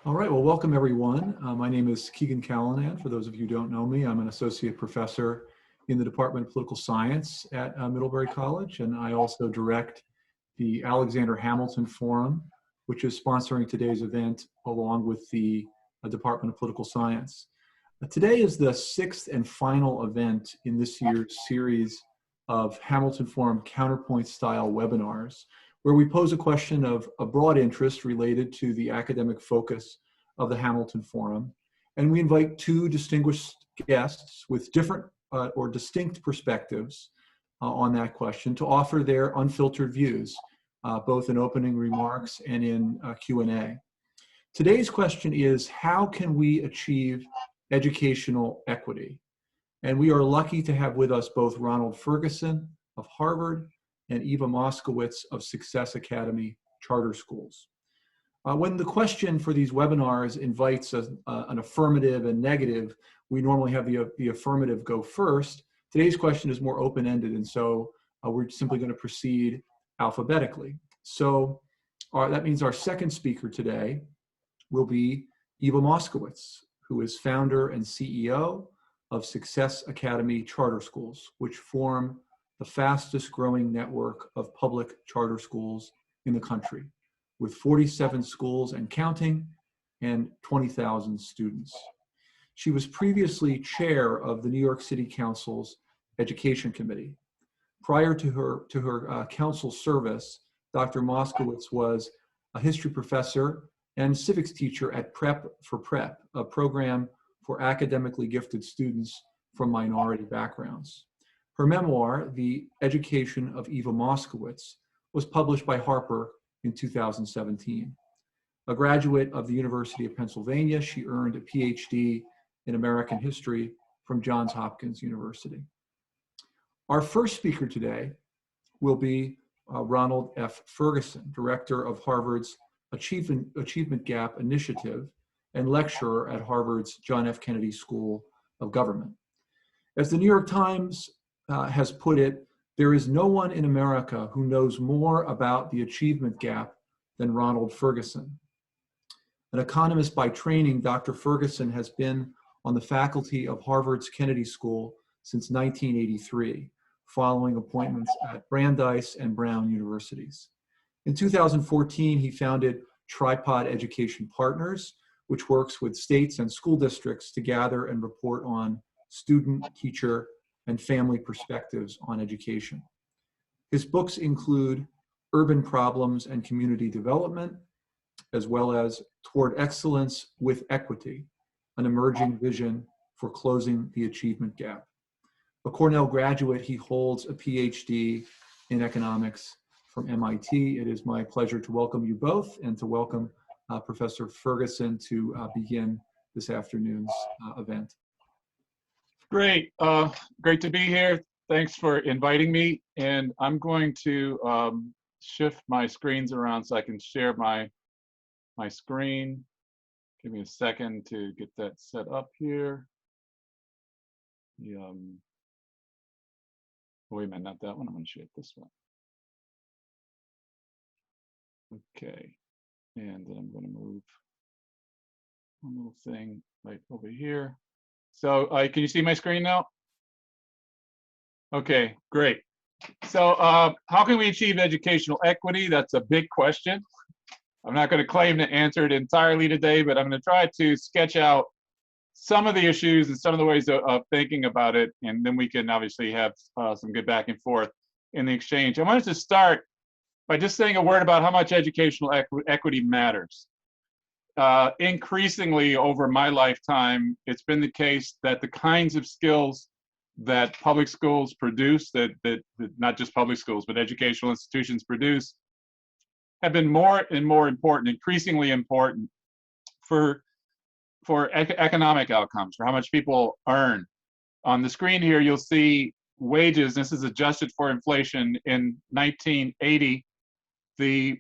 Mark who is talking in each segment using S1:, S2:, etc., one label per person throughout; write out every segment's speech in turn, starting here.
S1: All right, well, welcome everyone. My name is Keegan Callanan. For those of you who don't know me, I'm an associate professor in the Department of Political Science at Middlebury College, and I also direct the Alexander Hamilton Forum, which is sponsoring today's event along with the Department of Political Science. Today is the sixth and final event in this year's series of Hamilton Forum Counterpoint style webinars, where we pose a question of a broad interest related to the academic focus of the Hamilton Forum. And we invite two distinguished guests with different or distinct perspectives on that question to offer their unfiltered views, both in opening remarks and in Q&A. Today's question is, how can we achieve educational equity? And we are lucky to have with us both Ronald Ferguson of Harvard and Eva Moskowitz of Success Academy Charter Schools. When the question for these webinars invites an affirmative and negative, we normally have the affirmative go first. Today's question is more open-ended, and so we're simply going to proceed alphabetically. So that means our second speaker today will be Eva Moskowitz, who is founder and CEO of Success Academy Charter Schools, which form the fastest growing network of public charter schools in the country, with 47 schools and counting and 20,000 students. She was previously chair of the New York City Council's Education Committee. Prior to her council service, Dr. Moskowitz was a history professor and civics teacher at Prep for Prep, a program for academically gifted students from minority backgrounds. Her memoir, The Education of Eva Moskowitz, was published by Harper in 2017. A graduate of the University of Pennsylvania, she earned a PhD in American history from Johns Hopkins University. Our first speaker today will be Ronald F. Ferguson, director of Harvard's Achievement Gap Initiative and lecturer at Harvard's John F. Kennedy School of Government. As the New York Times has put it, there is no one in America who knows more about the achievement gap than Ronald Ferguson. An economist by training, Dr. Ferguson has been on the faculty of Harvard's Kennedy School since 1983, following appointments at Brandeis and Brown universities. In 2014, he founded Tripod Education Partners, which works with states and school districts to gather and report on student, teacher, and family perspectives on education. His books include Urban Problems and Community Development, as well as Toward Excellence with Equity, an emerging vision for closing the achievement gap. A Cornell graduate, he holds a PhD in economics from MIT. It is my pleasure to welcome you both and to welcome Professor Ferguson to begin this afternoon's event.
S2: Great, great to be here. Thanks for inviting me. And I'm going to shift my screens around so I can share my screen. Give me a second to get that set up here. Wait a minute, not that one. I'm going to share this one. Okay, and then I'm going to move one little thing right over here. So can you see my screen now? Okay, great. So how can we achieve educational equity? That's a big question. I'm not going to claim to answer it entirely today, but I'm going to try to sketch out some of the issues and some of the ways of thinking about it, and then we can obviously have some good back and forth in the exchange. I wanted to start by just saying a word about how much educational equity matters. Increasingly over my lifetime, it's been the case that the kinds of skills that public schools produce, that not just public schools, but educational institutions produce, have been more and more important, increasingly important for economic outcomes, for how much people earn. On the screen here, you'll see wages. This is adjusted for inflation. In 1980, the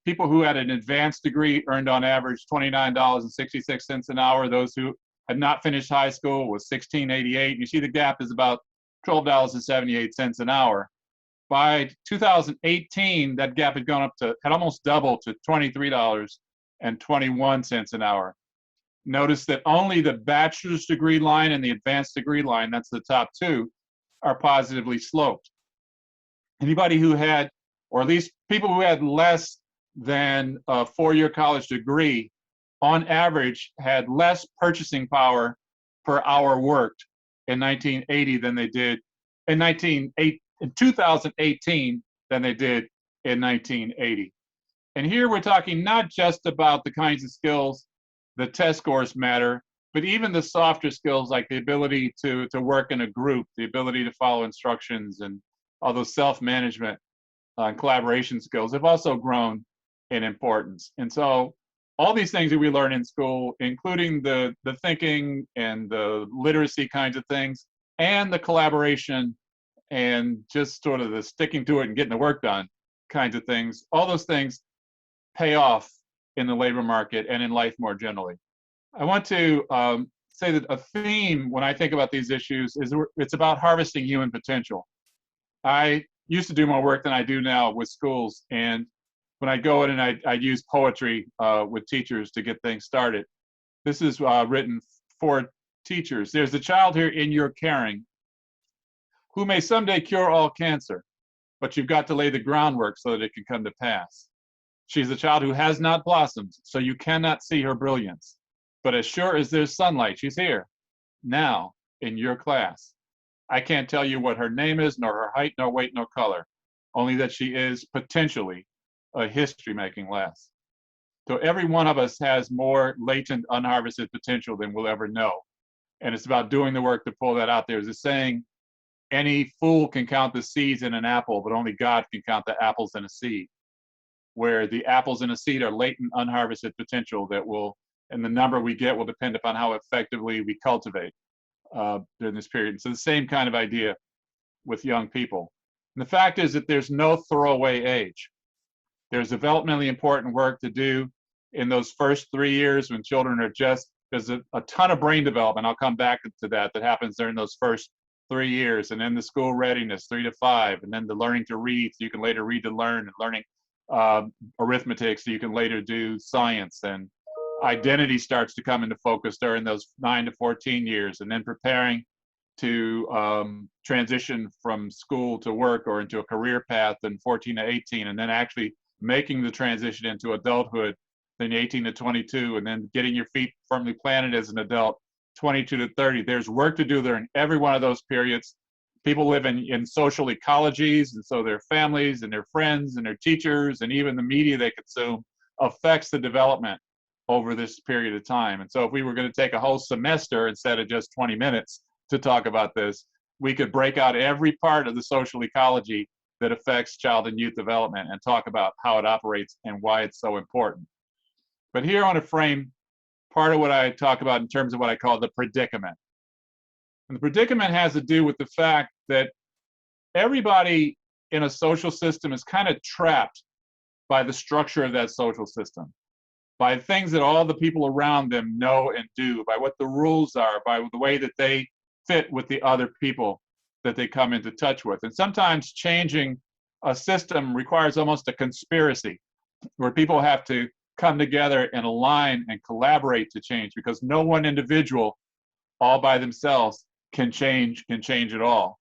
S2: people who had an advanced degree earned on average $29.66 an hour. Those who had not finished high school was $16.88. You see the gap is about $12.78 an hour. By 2018, that gap had gone up to, had almost doubled to $23 and 21 cents an hour. Notice that only the bachelor's degree line and the advanced degree line, that's the top two, are positively sloped. Anybody who had, or at least people who had less than a four-year college degree, on average had less purchasing power per hour worked in 1980 than they did in 2018 than they did in 1980. And here we're talking not just about the kinds of skills the test scores matter, but even the softer skills like the ability to work in a group, the ability to follow instructions, and all those self-management and collaboration skills have also grown in importance. And so all these things that we learn in school, including the thinking and the literacy kinds of things, and the collaboration and just sort of the sticking to it and getting the work done kinds of things, all those things pay off in the labor market and in life more generally. I want to say that a theme when I think about these issues is it's about harvesting human potential. I used to do more work than I do now with schools, and when I go in and I use poetry with teachers to get things started. This is written for teachers. There's a child here in your caring who may someday cure all cancer, but you've got to lay the groundwork so that it can come to pass. She's a child who has not blossomed, so you cannot see her brilliance. But as sure as there's sunlight, she's here, now, in your class. I can't tell you what her name is, nor her height, nor weight, nor color, only that she is potentially a history-making lass. So every one of us has more latent, unharvested potential than we'll ever know. And it's about doing the work to pull that out. There's a saying, any fool can count the seeds in an apple, but only God can count the apples in a seed. Where the apples in a seed are latent, unharvested potential that will, and the number we get will depend upon how effectively we cultivate during this period. And so the same kind of idea with young people. And the fact is that there's no throwaway age. There's developmentally important work to do in those first 3 years when children are just, there's a ton of brain development, I'll come back to that happens during those first 3 years, and then the school readiness, 3 to 5, and then the learning to read so you can later read to learn, and learning arithmetic so you can later do science, and identity starts to come into focus during those 9 to 14 years, and then preparing to transition from school to work or into a career path in 14 to 18, and then actually making the transition into adulthood, then 18 to 22, and then getting your feet firmly planted as an adult, 22 to 30. There's work to do there in every one of those periods. People live in social ecologies, and so their families and their friends and their teachers and even the media they consume affects the development over this period of time. And so if we were going to take a whole semester instead of just 20 minutes to talk about this, we could break out every part of the social ecology that affects child and youth development and talk about how it operates and why it's so important. But here I want to frame part of what I talk about in terms of what I call the predicament. And the predicament has to do with the fact that everybody in a social system is kind of trapped by the structure of that social system, by things that all the people around them know and do, by what the rules are, by the way that they fit with the other people that they come into touch with. And sometimes changing a system requires almost a conspiracy where people have to come together and align and collaborate to change, because no one individual all by themselves can change it all.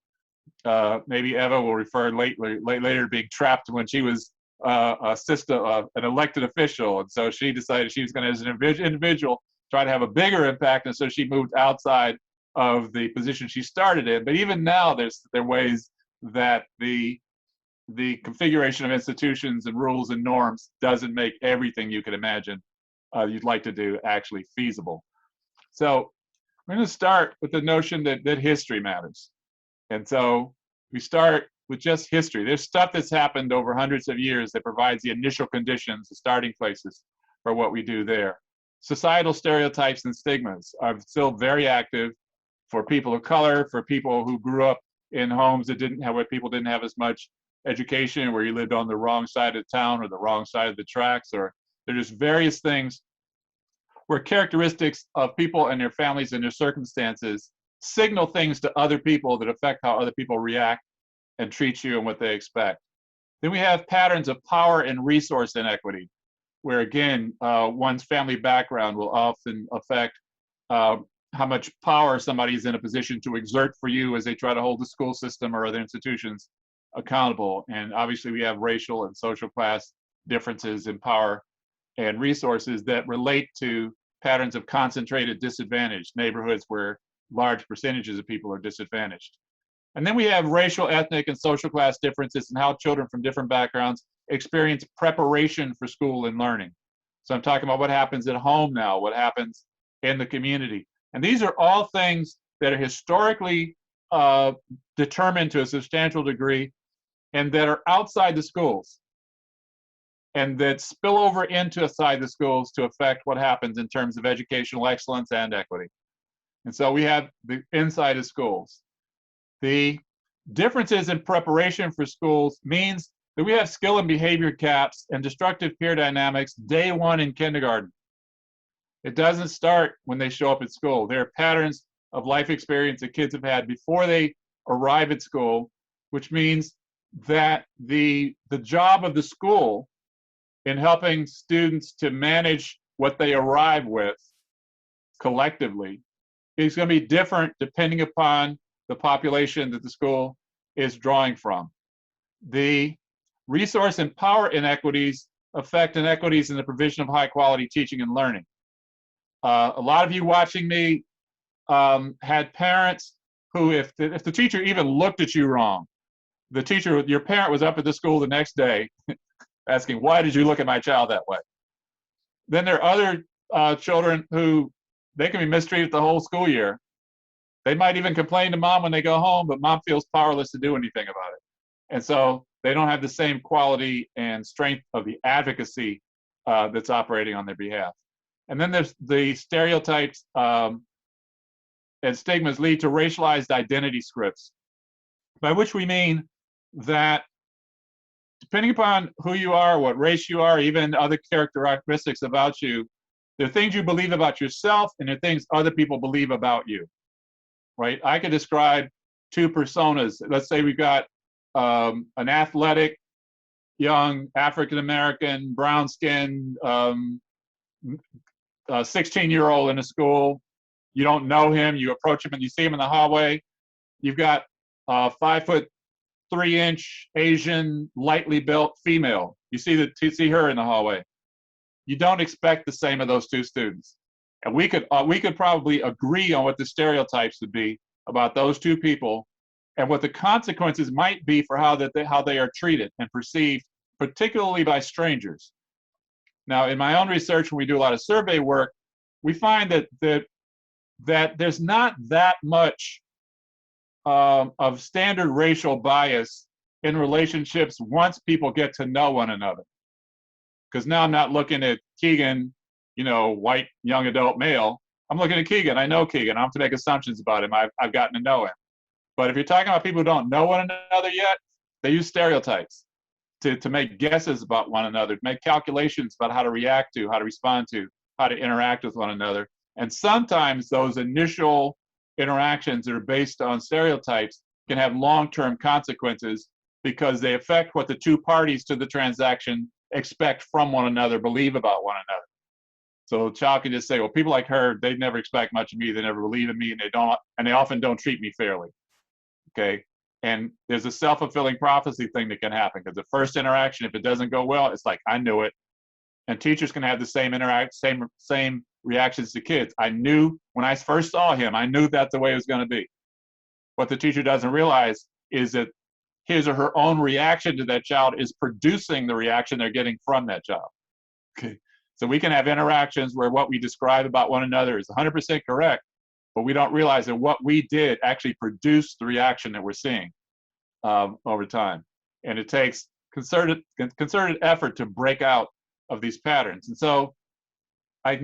S2: Maybe Eva will refer later to being trapped when she was an elected official, and so she decided she was going to, as an individual, try to have a bigger impact, and so she moved outside of the position she started in. But even now, there are ways that the configuration of institutions and rules and norms doesn't make everything you could imagine you'd like to do actually feasible. So we're going to start with the notion that history matters. And so we start with just history. There's stuff that's happened over hundreds of years that provides the initial conditions, the starting places for what we do there. Societal stereotypes and stigmas are still very active for people of color, for people who grew up in homes that where people didn't have as much education, where you lived on the wrong side of town or the wrong side of the tracks, or there's just various things where characteristics of people and their families and their circumstances signal things to other people that affect how other people react and treat you and what they expect. Then we have patterns of power and resource inequity, where again, one's family background will often affect how much power somebody is in a position to exert for you as they try to hold the school system or other institutions accountable. And obviously we have racial and social class differences in power and resources that relate to patterns of concentrated disadvantage, neighborhoods where large percentages of people are disadvantaged. And then we have racial, ethnic, and social class differences in how children from different backgrounds experience preparation for school and learning. So I'm talking about what happens at home now, what happens in the community. And these are all things that are historically determined to a substantial degree and that are outside the schools and that spill over into inside the schools to affect what happens in terms of educational excellence and equity. And so we have the inside of schools. The differences in preparation for schools means that we have skill and behavior gaps and destructive peer dynamics day one in kindergarten. It doesn't start when they show up at school. There are patterns of life experience that kids have had before they arrive at school, which means that the job of the school in helping students to manage what they arrive with collectively is going to be different depending upon the population that the school is drawing from. The resource and power inequities affect inequities in the provision of high quality teaching and learning. A lot of you watching me had parents who, if the teacher even looked at you wrong, your parent was up at the school the next day asking, why did you look at my child that way? Then there are other children who they can be mistreated the whole school year. They might even complain to mom when they go home, but mom feels powerless to do anything about it. And so they don't have the same quality and strength of the advocacy that's operating on their behalf. And then there's the stereotypes and stigmas lead to racialized identity scripts, by which we mean that depending upon who you are, what race you are, even other characteristics about you, there are things you believe about yourself and there are things other people believe about you, right? I could describe two personas. Let's say we've got an athletic, young, African-American, brown-skinned, 16-year-old in a school. You don't know him. You approach him and you see him in the hallway. You've got a 5'3" Asian, lightly built female. You see her in the hallway. You don't expect the same of those two students. And we could probably agree on what the stereotypes would be about those two people and what the consequences might be for how they are treated and perceived, particularly by strangers. Now, in my own research, when we do a lot of survey work, we find that there's not that much of standard racial bias in relationships once people get to know one another. Because now I'm not looking at Keegan, white young adult male. I'm looking at Keegan. I know Keegan. I don't have to make assumptions about him. I've gotten to know him. But if you're talking about people who don't know one another yet, they use stereotypes to make guesses about one another, to make calculations about how to react to, how to respond to, how to interact with one another. And sometimes those initial interactions that are based on stereotypes can have long-term consequences because they affect what the two parties to the transaction expect from one another, believe about one another. So a child can just say, well, people like her, they never expect much of me, they never believe in me, and they often don't treat me fairly. Okay. And there's a self-fulfilling prophecy thing that can happen because the first interaction, if it doesn't go well, it's like, I knew it. And teachers can have the same reactions to kids. I knew when I first saw him, I knew that's the way it was going to be. What the teacher doesn't realize is that his or her own reaction to that child is producing the reaction they're getting from that child. Okay. So we can have interactions where what we describe about one another is 100% correct, but we don't realize that what we did actually produced the reaction that we're seeing over time. And it takes concerted effort to break out of these patterns. And so I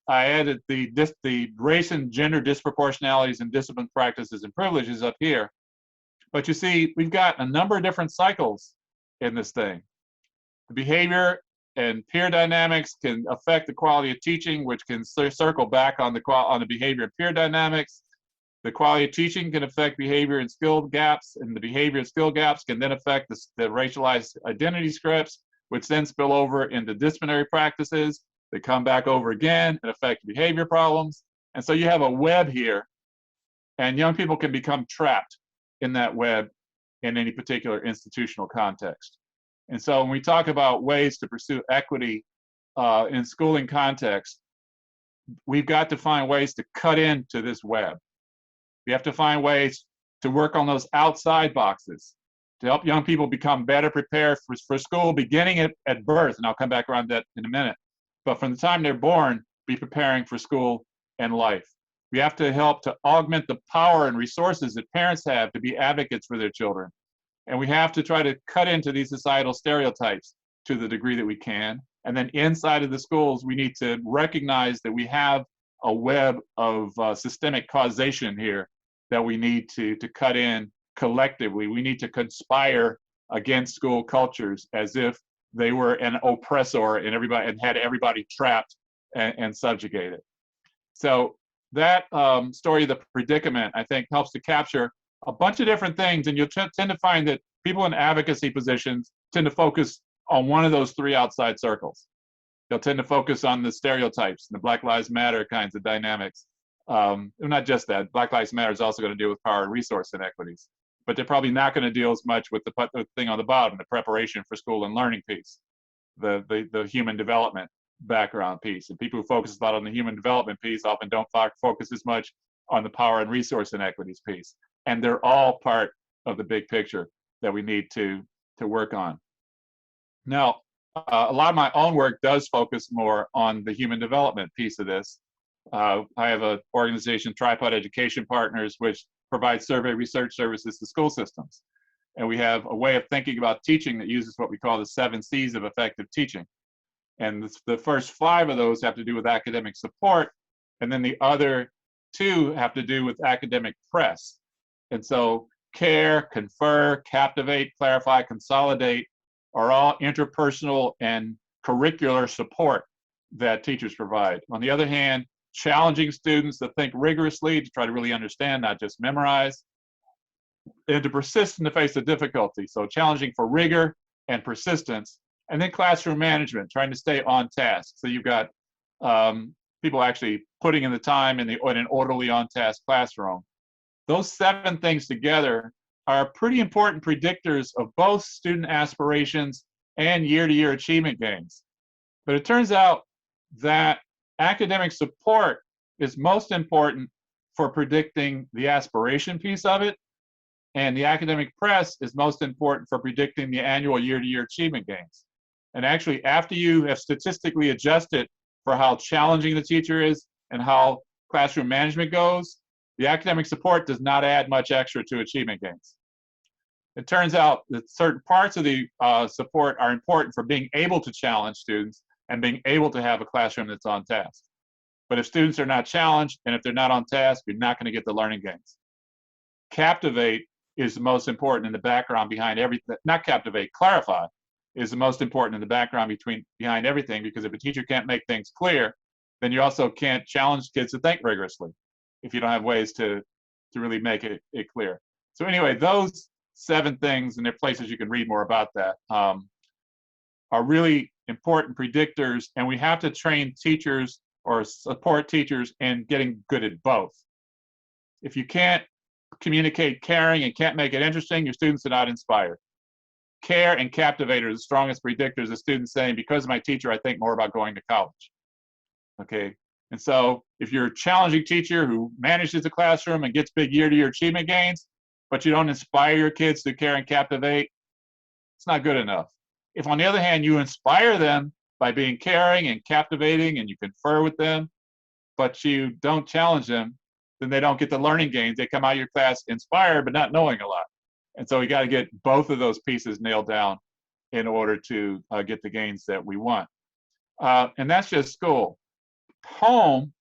S2: added the race and gender disproportionalities and discipline practices and privileges up here. But you see, we've got a number of different cycles in this thing. The behavior and peer dynamics can affect the quality of teaching, which can circle back on the behavior and peer dynamics. The quality of teaching can affect behavior and skill gaps, and the behavior and skill gaps can then affect the racialized identity scripts, which then spill over into disciplinary practices. They come back over again and affect behavior problems. And so you have a web here, and young people can become trapped in that web in any particular institutional context. And so when we talk about ways to pursue equity in schooling context, we've got to find ways to cut into this web. We have to find ways to work on those outside boxes to help young people become better prepared for school beginning at birth. And I'll come back around that in a minute. But from the time they're born, be preparing for school and life. We have to help to augment the power and resources that parents have to be advocates for their children. And we have to try to cut into these societal stereotypes to the degree that we can. And then inside of the schools, we need to recognize that we have a web of systemic causation here that we need to cut in collectively. We need to conspire against school cultures as if they were an oppressor and had everybody trapped and subjugated. So that story of the predicament, I think, helps to capture a bunch of different things, and you'll tend to find that people in advocacy positions tend to focus on one of those three outside circles. They'll tend to focus on the stereotypes and the Black Lives Matter kinds of dynamics. Not just that, Black Lives Matter is also going to deal with power and resource inequities, but they're probably not going to deal as much with the thing on the bottom, the preparation for school and learning piece, the human development background piece. And people who focus a lot on the human development piece often don't focus as much on the power and resource inequities piece. And they're all part of the big picture that we need to work on. Now, a lot of my own work does focus more on the human development piece of this. I have an organization, Tripod Education Partners, which provides survey research services to school systems. And we have a way of thinking about teaching that uses what we call the 7 C's of effective teaching. And the first 5 of those have to do with academic support, and then the other 2 have to do with academic press. And so care, confer, captivate, clarify, consolidate are all interpersonal and curricular support that teachers provide. On the other hand, challenging students to think rigorously, to try to really understand, not just memorize, and to persist in the face of difficulty. So challenging for rigor and persistence. And then classroom management, trying to stay on task. So you've got people actually putting in the time in an orderly on-task classroom. Those 7 things together are pretty important predictors of both student aspirations and year-to-year achievement gains. But it turns out that academic support is most important for predicting the aspiration piece of it, and the academic press is most important for predicting the annual year-to-year achievement gains. And actually, after you have statistically adjusted for how challenging the teacher is and how classroom management goes, the academic support does not add much extra to achievement gains. It turns out that certain parts of the support are important for being able to challenge students and being able to have a classroom that's on task. But if students are not challenged and if they're not on task, you're not going to get the learning gains. Captivate is the most important in the background behind everything. Not captivate, clarify is the most important in the background behind everything, because if a teacher can't make things clear, then you also can't challenge kids to think rigorously if you don't have ways to really make it clear. So anyway, those 7 things, and there are places you can read more about that, are really important predictors, and we have to train teachers or support teachers in getting good at both. If you can't communicate caring and can't make it interesting, your students are not inspired. Care and captivate are the strongest predictors of students saying, because of my teacher, I think more about going to college. Okay, and so if you're a challenging teacher who manages the classroom and gets big year-to-year achievement gains, but you don't inspire your kids to care and captivate, it's not good enough. If, on the other hand, you inspire them by being caring and captivating and you confer with them, but you don't challenge them, then they don't get the learning gains. They come out of your class inspired, but not knowing a lot. And so we got to get both of those pieces nailed down in order to get the gains that we want. And that's just school. Home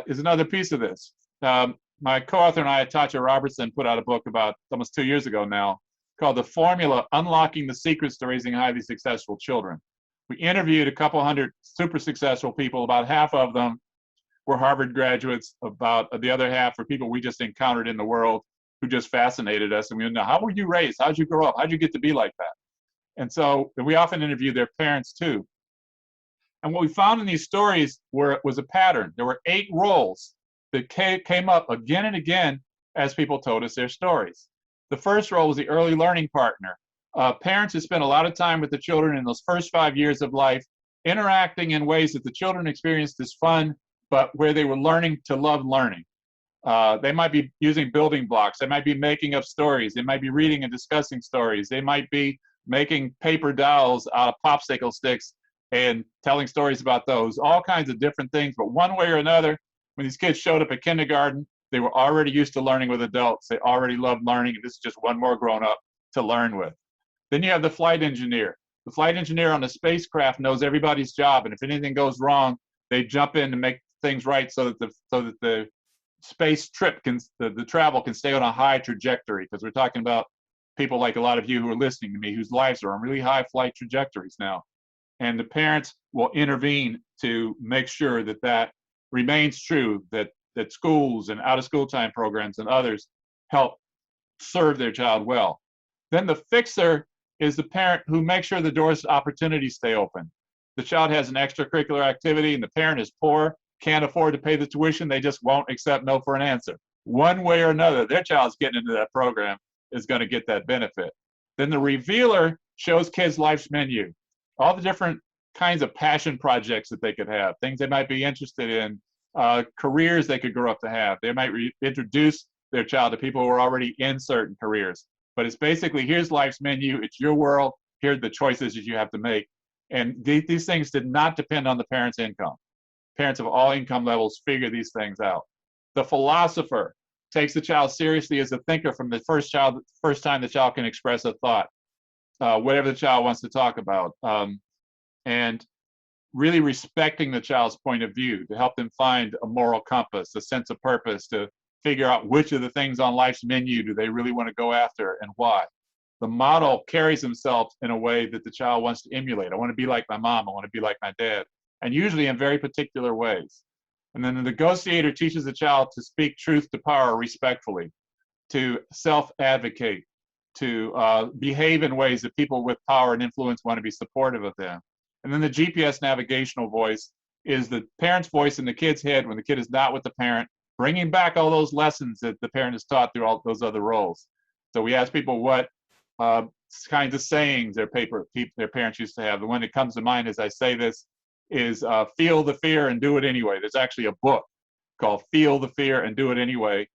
S2: is another piece of this. My co-author and I, Tatcha Robertson, put out a book about almost 2 years ago now called The Formula: Unlocking the Secrets to Raising Highly Successful Children. We interviewed a couple hundred super successful people. About half of them were Harvard graduates. About the other half were people we just encountered in the world who just fascinated us. And we know, how were you raised? How'd you grow up? How'd you get to be like that? And so we often interview their parents too. And what we found in these stories was a pattern. There were 8 roles that came up again and again as people told us their stories. The first role was the early learning partner. Parents who spent a lot of time with the children in those first 5 years of life, interacting in ways that the children experienced as fun, but where they were learning to love learning. They might be using building blocks. They might be making up stories. They might be reading and discussing stories. They might be making paper dolls out of popsicle sticks and telling stories about those, all kinds of different things. But one way or another, when these kids showed up at kindergarten, they were already used to learning with adults. They already loved learning, and this is just one more grown-up to learn with. Then you have the flight engineer. The flight engineer on a spacecraft knows everybody's job, and if anything goes wrong, they jump in to make things right so that the space trip the travel can stay on a high trajectory, because we're talking about people like a lot of you who are listening to me whose lives are on really high flight trajectories now. And the parents will intervene to make sure that that remains true, that schools and out-of-school time programs and others help serve their child well. Then the fixer is the parent who makes sure the doors to opportunity stay open. The child has an extracurricular activity and the parent is poor, can't afford to pay the tuition, they just won't accept no for an answer. One way or another, their child's getting into that program is going to get that benefit. Then the revealer shows kids life's menu, all the different kinds of passion projects that they could have, things they might be interested in, careers they could grow up to have. They might introduce their child to people who are already in certain careers. But it's basically, here's life's menu, it's your world, here are the choices that you have to make. And these things did not depend on the parents' income. Parents of all income levels figure these things out. The philosopher takes the child seriously as a thinker from the first time the child can express a thought, whatever the child wants to talk about, and really respecting the child's point of view to help them find a moral compass, a sense of purpose, to figure out which of the things on life's menu do they really want to go after and why. The model carries himself in a way that the child wants to emulate. I want to be like my mom, I want to be like my dad, and usually in very particular ways. And then the negotiator teaches the child to speak truth to power respectfully, to self-advocate, to behave in ways that people with power and influence want to be supportive of them. And then the GPS navigational voice is the parent's voice in the kid's head when the kid is not with the parent, bringing back all those lessons that the parent has taught through all those other roles. So we ask people what kinds of sayings their parents used to have. The one that comes to mind as I say this is feel the fear and do it anyway. There's actually a book called Feel the Fear and Do It Anyway.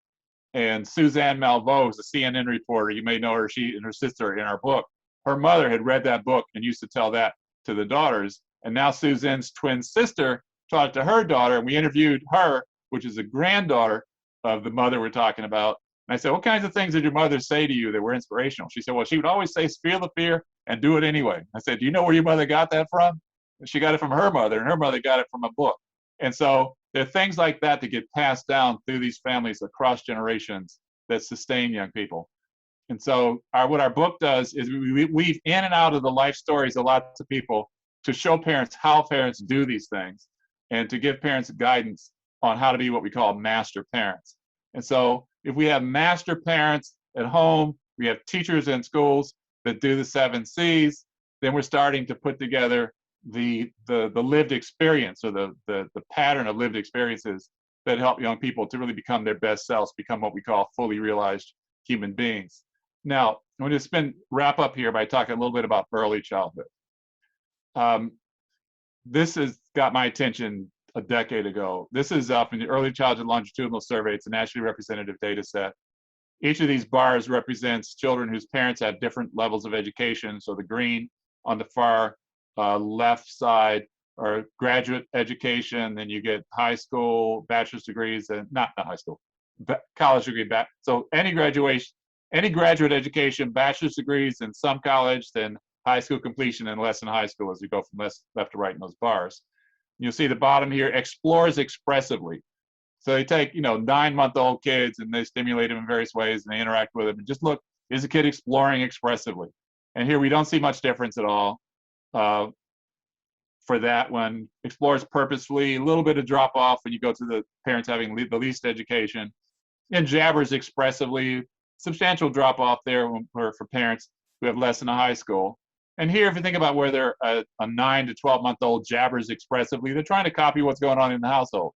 S2: And Suzanne Malveaux is a CNN reporter. You may know her, she and her sister in our book. Her mother had read that book and used to tell that to the daughters. And now Suzanne's twin sister taught it to her daughter. And we interviewed her, which is a granddaughter of the mother we're talking about. And I said, what kinds of things did your mother say to you that were inspirational? She said, well, she would always say, feel the fear and do it anyway. I said, do you know where your mother got that from? And she got it from her mother, and her mother got it from a book. And so there are things like that that get passed down through these families across generations that sustain young people. And so what our book does is we weave in and out of the life stories of lots of people to show parents how parents do these things and to give parents guidance on how to be what we call master parents. And so if we have master parents at home, we have teachers in schools that do the 7 C's, then we're starting to put together the lived experience, or the pattern of lived experiences that help young people to really become their best selves, become what we call fully realized human beings. Now, I'm going to wrap up here by talking a little bit about early childhood. This has got my attention a decade ago. This is up in the Early Childhood Longitudinal Survey. It's a nationally representative data set. Each of these bars represents children whose parents have different levels of education. So the green on the far left side are graduate education, then you get high school, bachelor's degrees, and not high school, college degree. So any graduate education, bachelor's degrees, and some college, then high school completion, and less in high school as we go from left to right in those bars. You'll see the bottom here, explores expressively. So they take, 9-month-old kids and they stimulate them in various ways and they interact with them. And just look, is a kid exploring expressively? And here we don't see much difference at all. For that one, explores purposefully, a little bit of drop off when you go to the parents having the least education, and jabbers expressively, substantial drop off there for parents who have less in a high school. And here, if you think about where they're a 9 to 12-month-old jabbers expressively, they're trying to copy what's going on in the household.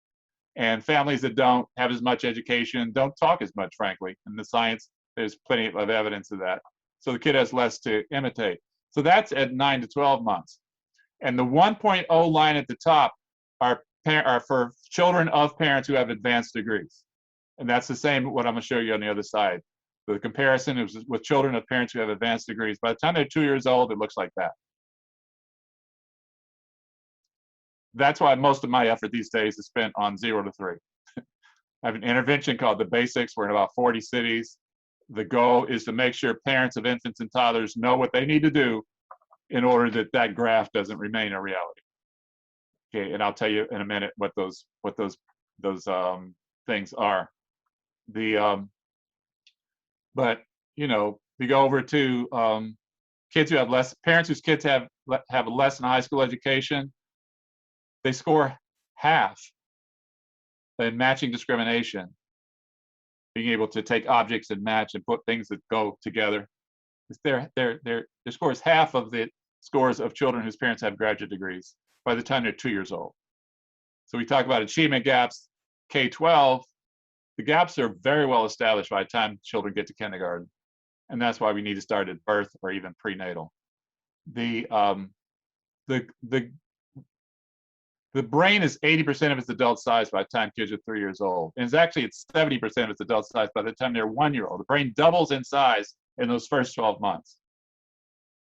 S2: And families that don't have as much education don't talk as much, frankly. In the science, there's plenty of evidence of that. So the kid has less to imitate. So that's at 9 to 12 months. And the 1.0 line at the top are for children of parents who have advanced degrees. And that's the same what I'm going to show you on the other side. The comparison is with children of parents who have advanced degrees. By the time they're 2 years old, it looks like that. That's why most of my effort these days is spent on 0 to 3. I have an intervention called The Basics. We're in about 40 cities. The goal is to make sure parents of infants and toddlers know what they need to do in order that that graph doesn't remain a reality. Okay, and I'll tell you in a minute what those things are. But you know, we go over to kids who have less, parents whose kids have less than a high school education. They score half in matching discrimination, being able to take objects and match and put things that go together. Their score is half of the scores of children whose parents have graduate degrees by the time they're 2 years old. So we talk about achievement gaps, K-12, the gaps are very well established by the time children get to kindergarten. And that's why we need to start at birth or even prenatal. The brain is 80% of its adult size by the time kids are 3 years old. And it's actually, it's 70% of its adult size by the time they're 1 year old. The brain doubles in size in those first 12 months.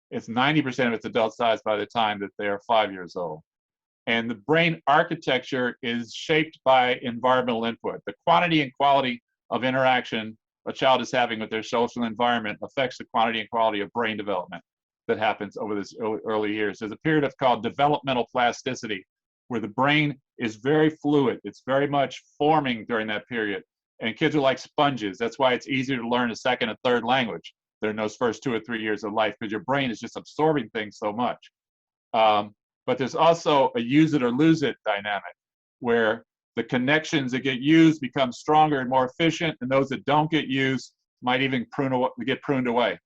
S2: It's 90% of its adult size by the time that they are 5 years old. And the brain architecture is shaped by environmental input. The quantity and quality of interaction a child is having with their social environment affects the quantity and quality of brain development that happens over this early years. There's a period of called developmental plasticity, where the brain is very fluid. It's very much forming during that period. And kids are like sponges. That's why it's easier to learn a second or third language during those first 2 or 3 years of life, because your brain is just absorbing things so much. But there's also a use it or lose it dynamic, where the connections that get used become stronger and more efficient, and those that don't get used might even get pruned away,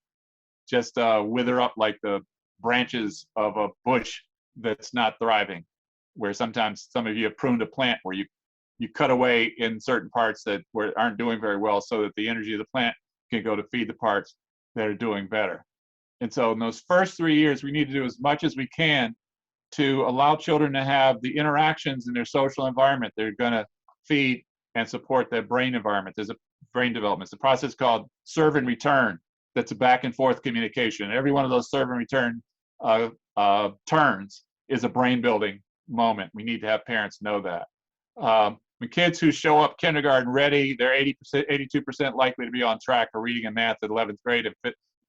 S2: just wither up like the branches of a bush that's not thriving, where sometimes some of you have pruned a plant where you cut away in certain parts that aren't doing very well so that the energy of the plant can go to feed the parts that are doing better. And so in those first 3 years, we need to do as much as we can to allow children to have the interactions in their social environment that are going to feed and support their brain environment. There's a brain development. It's a process called serve and return. That's a back and forth communication. Every one of those serve and return turns is a brain building moment. We need to have parents know that. When kids who show up kindergarten ready, they're 82% likely to be on track for reading and math at 11th grade,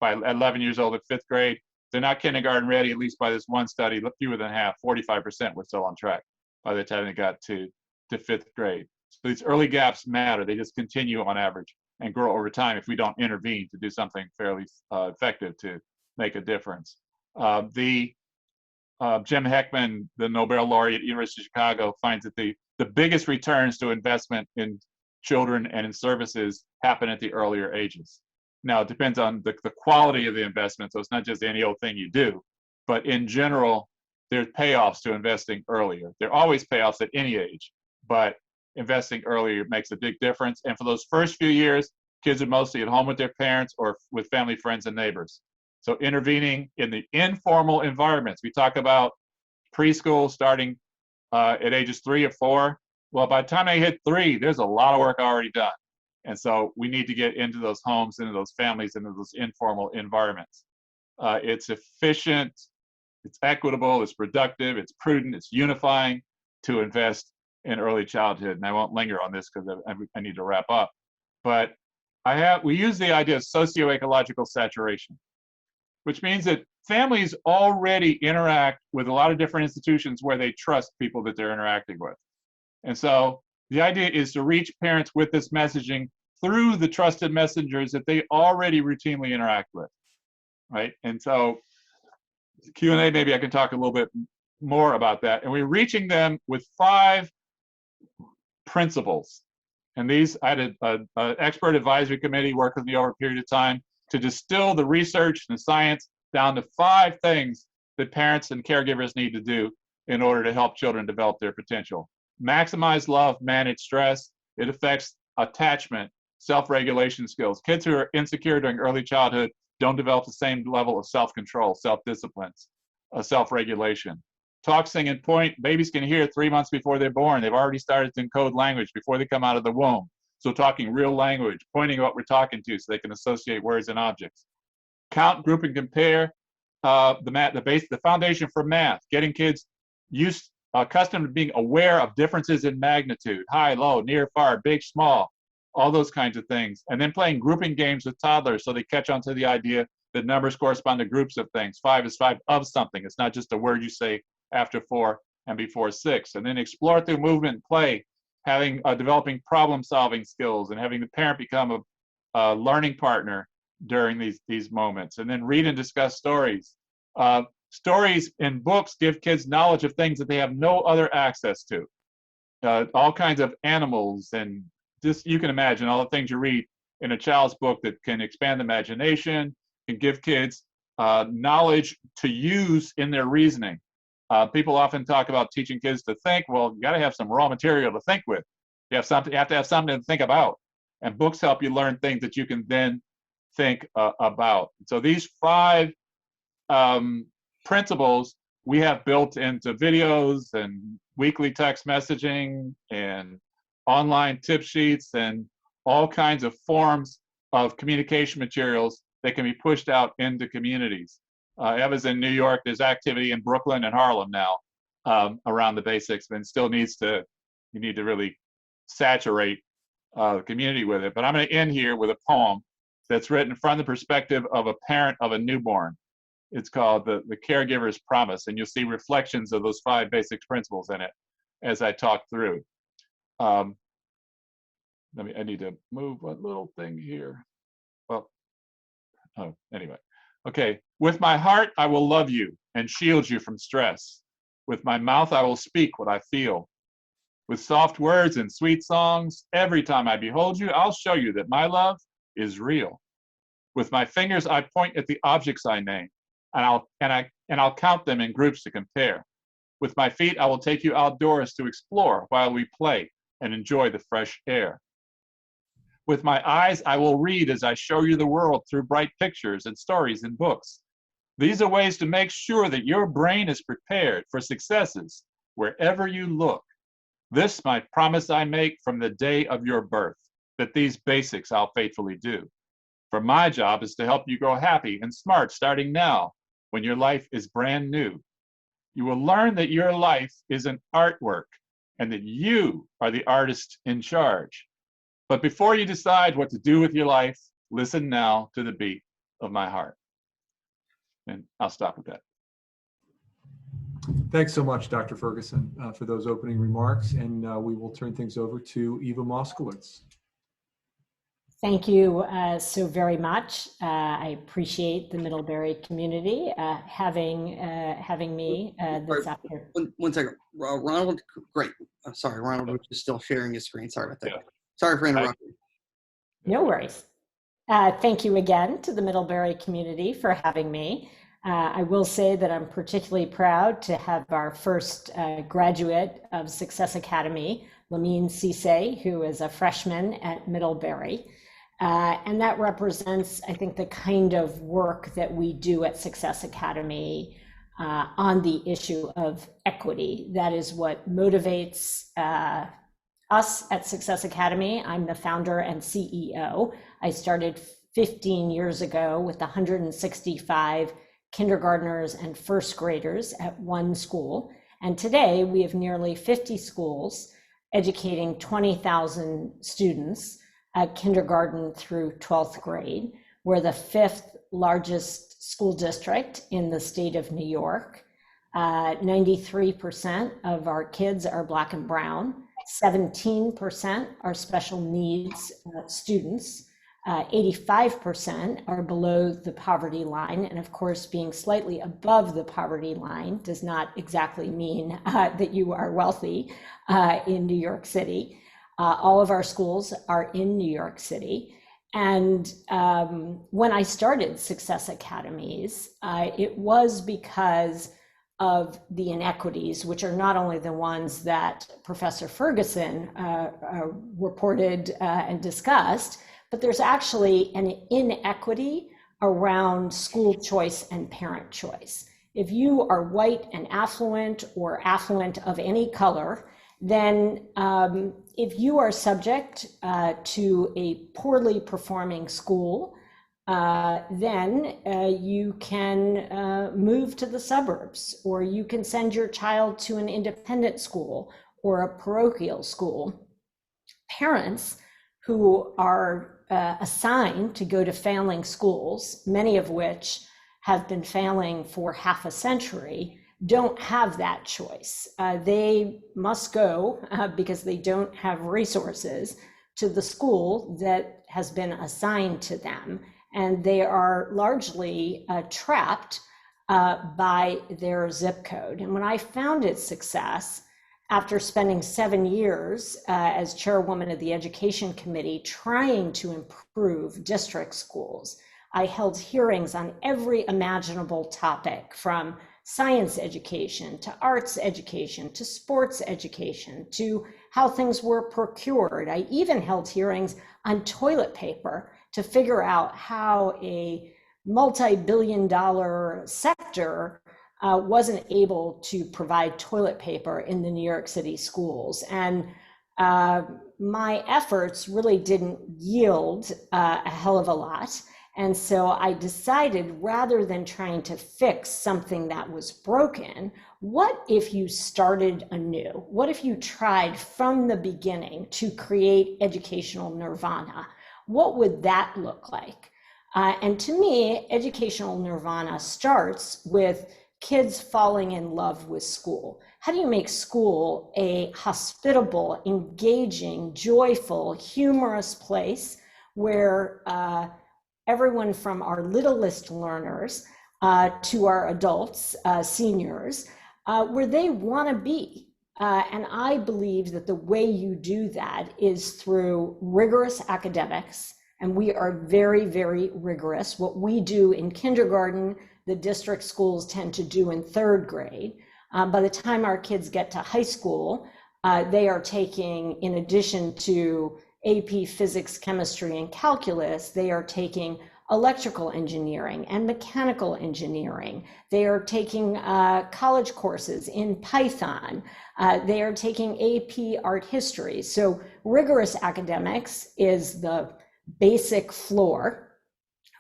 S2: by 11 years old at 5th grade. They're not kindergarten ready, at least by this one study, fewer than half, 45% were still on track by the time they got to 5th grade. So these early gaps matter. They just continue on average and grow over time if we don't intervene to do something fairly effective to make a difference. Jim Heckman, the Nobel laureate at the University of Chicago, finds that the biggest returns to investment in children and in services happen at the earlier ages. Now, it depends on the quality of the investment, so it's not just any old thing you do. But in general, there's payoffs to investing earlier. There are always payoffs at any age, but investing earlier makes a big difference. And for those first few years, kids are mostly at home with their parents or with family, friends, and neighbors. So intervening in the informal environments, we talk about preschool starting at ages 3 or 4. Well, by the time they hit 3, there's a lot of work already done. And so we need to get into those homes, into those families, into those informal environments. It's efficient, it's equitable, it's productive, it's prudent, it's unifying to invest in early childhood. And I won't linger on this because I need to wrap up. But we use the idea of socio-ecological saturation, which means that families already interact with a lot of different institutions where they trust people that they're interacting with. And so the idea is to reach parents with this messaging through the trusted messengers that they already routinely interact with, right? And so Q&A, maybe I can talk a little bit more about that. And we're reaching them with 5 principles. And these, I had an expert advisory committee work with me over a period of time to distill the research and the science down to 5 things that parents and caregivers need to do in order to help children develop their potential. Maximize love, manage stress. It affects attachment, self-regulation skills. Kids who are insecure during early childhood don't develop the same level of self-control, self-discipline, self-regulation. Talk, sing, and point. Babies can hear 3 months before they're born. They've already started to encode language before they come out of the womb. So talking real language, pointing at what we're talking to so they can associate words and objects. Count, group, and compare. The foundation for math, getting kids accustomed to being aware of differences in magnitude, high, low, near, far, big, small, all those kinds of things. And then playing grouping games with toddlers so they catch on to the idea that numbers correspond to groups of things. 5 is 5 of something. It's not just a word you say after 4 and before 6. And then explore through movement and play, developing problem-solving skills and having the parent become a learning partner during these moments. And then read and discuss stories. Stories in books give kids knowledge of things that they have no other access to. All kinds of animals, and just, you can imagine all the things you read in a child's book that can expand the imagination, can give kids knowledge to use in their reasoning. People often talk about teaching kids to think. Well, you got to have some raw material to think with. You have to have something to think about. And books help you learn things that you can then think about. So these 5 principles we have built into videos and weekly text messaging and online tip sheets and all kinds of forms of communication materials that can be pushed out into communities. Eva's in New York. There's activity in Brooklyn and Harlem now around the basics, but you need to really saturate the community with it. But I'm going to end here with a poem that's written from the perspective of a parent of a newborn. It's called The Caregiver's Promise, and you'll see reflections of those 5 basic principles in it as I talk through. I need to move one little thing here. Well, anyway. Okay, with my heart, I will love you and shield you from stress. With my mouth, I will speak what I feel. With soft words and sweet songs, every time I behold you, I'll show you that my love is real. With my fingers, I point at the objects I name, and I'll count them in groups to compare. With my feet, I will take you outdoors to explore while we play and enjoy the fresh air. With my eyes, I will read as I show you the world through bright pictures and stories and books. These are ways to make sure that your brain is prepared for successes wherever you look. This, my promise I make from the day of your birth, that these basics I'll faithfully do. For my job is to help you grow happy and smart starting now, when your life is brand new. You will learn that your life is an artwork and that you are the artist in charge. But before you decide what to do with your life, listen now to the beat of my heart. And I'll stop with that.
S1: Thanks so much, Dr. Ferguson, for those opening remarks. And we will turn things over to Eva Moskowitz.
S3: Thank you so very much. I appreciate the Middlebury community having me this afternoon.
S4: One second, Ronald. Great. Sorry, Ronald was just still sharing his screen. Sorry about that.
S2: Yeah.
S4: Sorry for interrupting.
S3: No worries. Thank you again to the Middlebury community for having me. I will say that I'm particularly proud to have our first graduate of Success Academy, Lamine Cisse, who is a freshman at Middlebury. And that represents, I think, the kind of work that we do at Success Academy on the issue of equity. That is what motivates us at Success Academy. I'm the founder and CEO. I started 15 years ago with 165 kindergartners and first graders at one school. And today we have nearly 50 schools educating 20,000 students at kindergarten through 12th grade. We're the 5th largest school district in the state of New York. 93% of our kids are Black and brown. 17% are special needs students. 85% are below the poverty line. And of course, being slightly above the poverty line does not exactly mean that you are wealthy in New York City. All of our schools are in New York City. And when I started Success Academies, it was because of the inequities, which are not only the ones that Professor Ferguson reported and discussed, but there's actually an inequity around school choice and parent choice. If you are white and affluent or affluent of any color, then if you are subject to a poorly performing school, then you can move to the suburbs, or you can send your child to an independent school or a parochial school. Parents who are assigned to go to failing schools, many of which have been failing for half a century, don't have that choice. They must go, because they don't have resources, to the school that has been assigned to them. And they are largely trapped by their zip code. And when I founded Success, after spending 7 years as chairwoman of the Education Committee trying to improve district schools, I held hearings on every imaginable topic, from science education to arts education to sports education to how things were procured. I even held hearings on toilet paper to figure out how a multi-billion-dollar sector wasn't able to provide toilet paper in the New York City schools. And my efforts really didn't yield a hell of a lot. And so I decided, rather than trying to fix something that was broken, what if you started anew? What if you tried from the beginning to create educational nirvana? What would that look like? And to me, educational nirvana starts with kids falling in love with school. How do you make school a hospitable, engaging, joyful, humorous place where everyone from our littlest learners to our adults, seniors, where they want to be? And I believe that the way you do that is through rigorous academics. And we are very, very rigorous. What we do in kindergarten, the district schools tend to do in 3rd grade. By the time our kids get to high school, they are taking, in addition to AP physics, chemistry, and calculus, they are taking electrical engineering and mechanical engineering. They are taking college courses in Python. They are taking AP art history. So rigorous academics is the basic floor,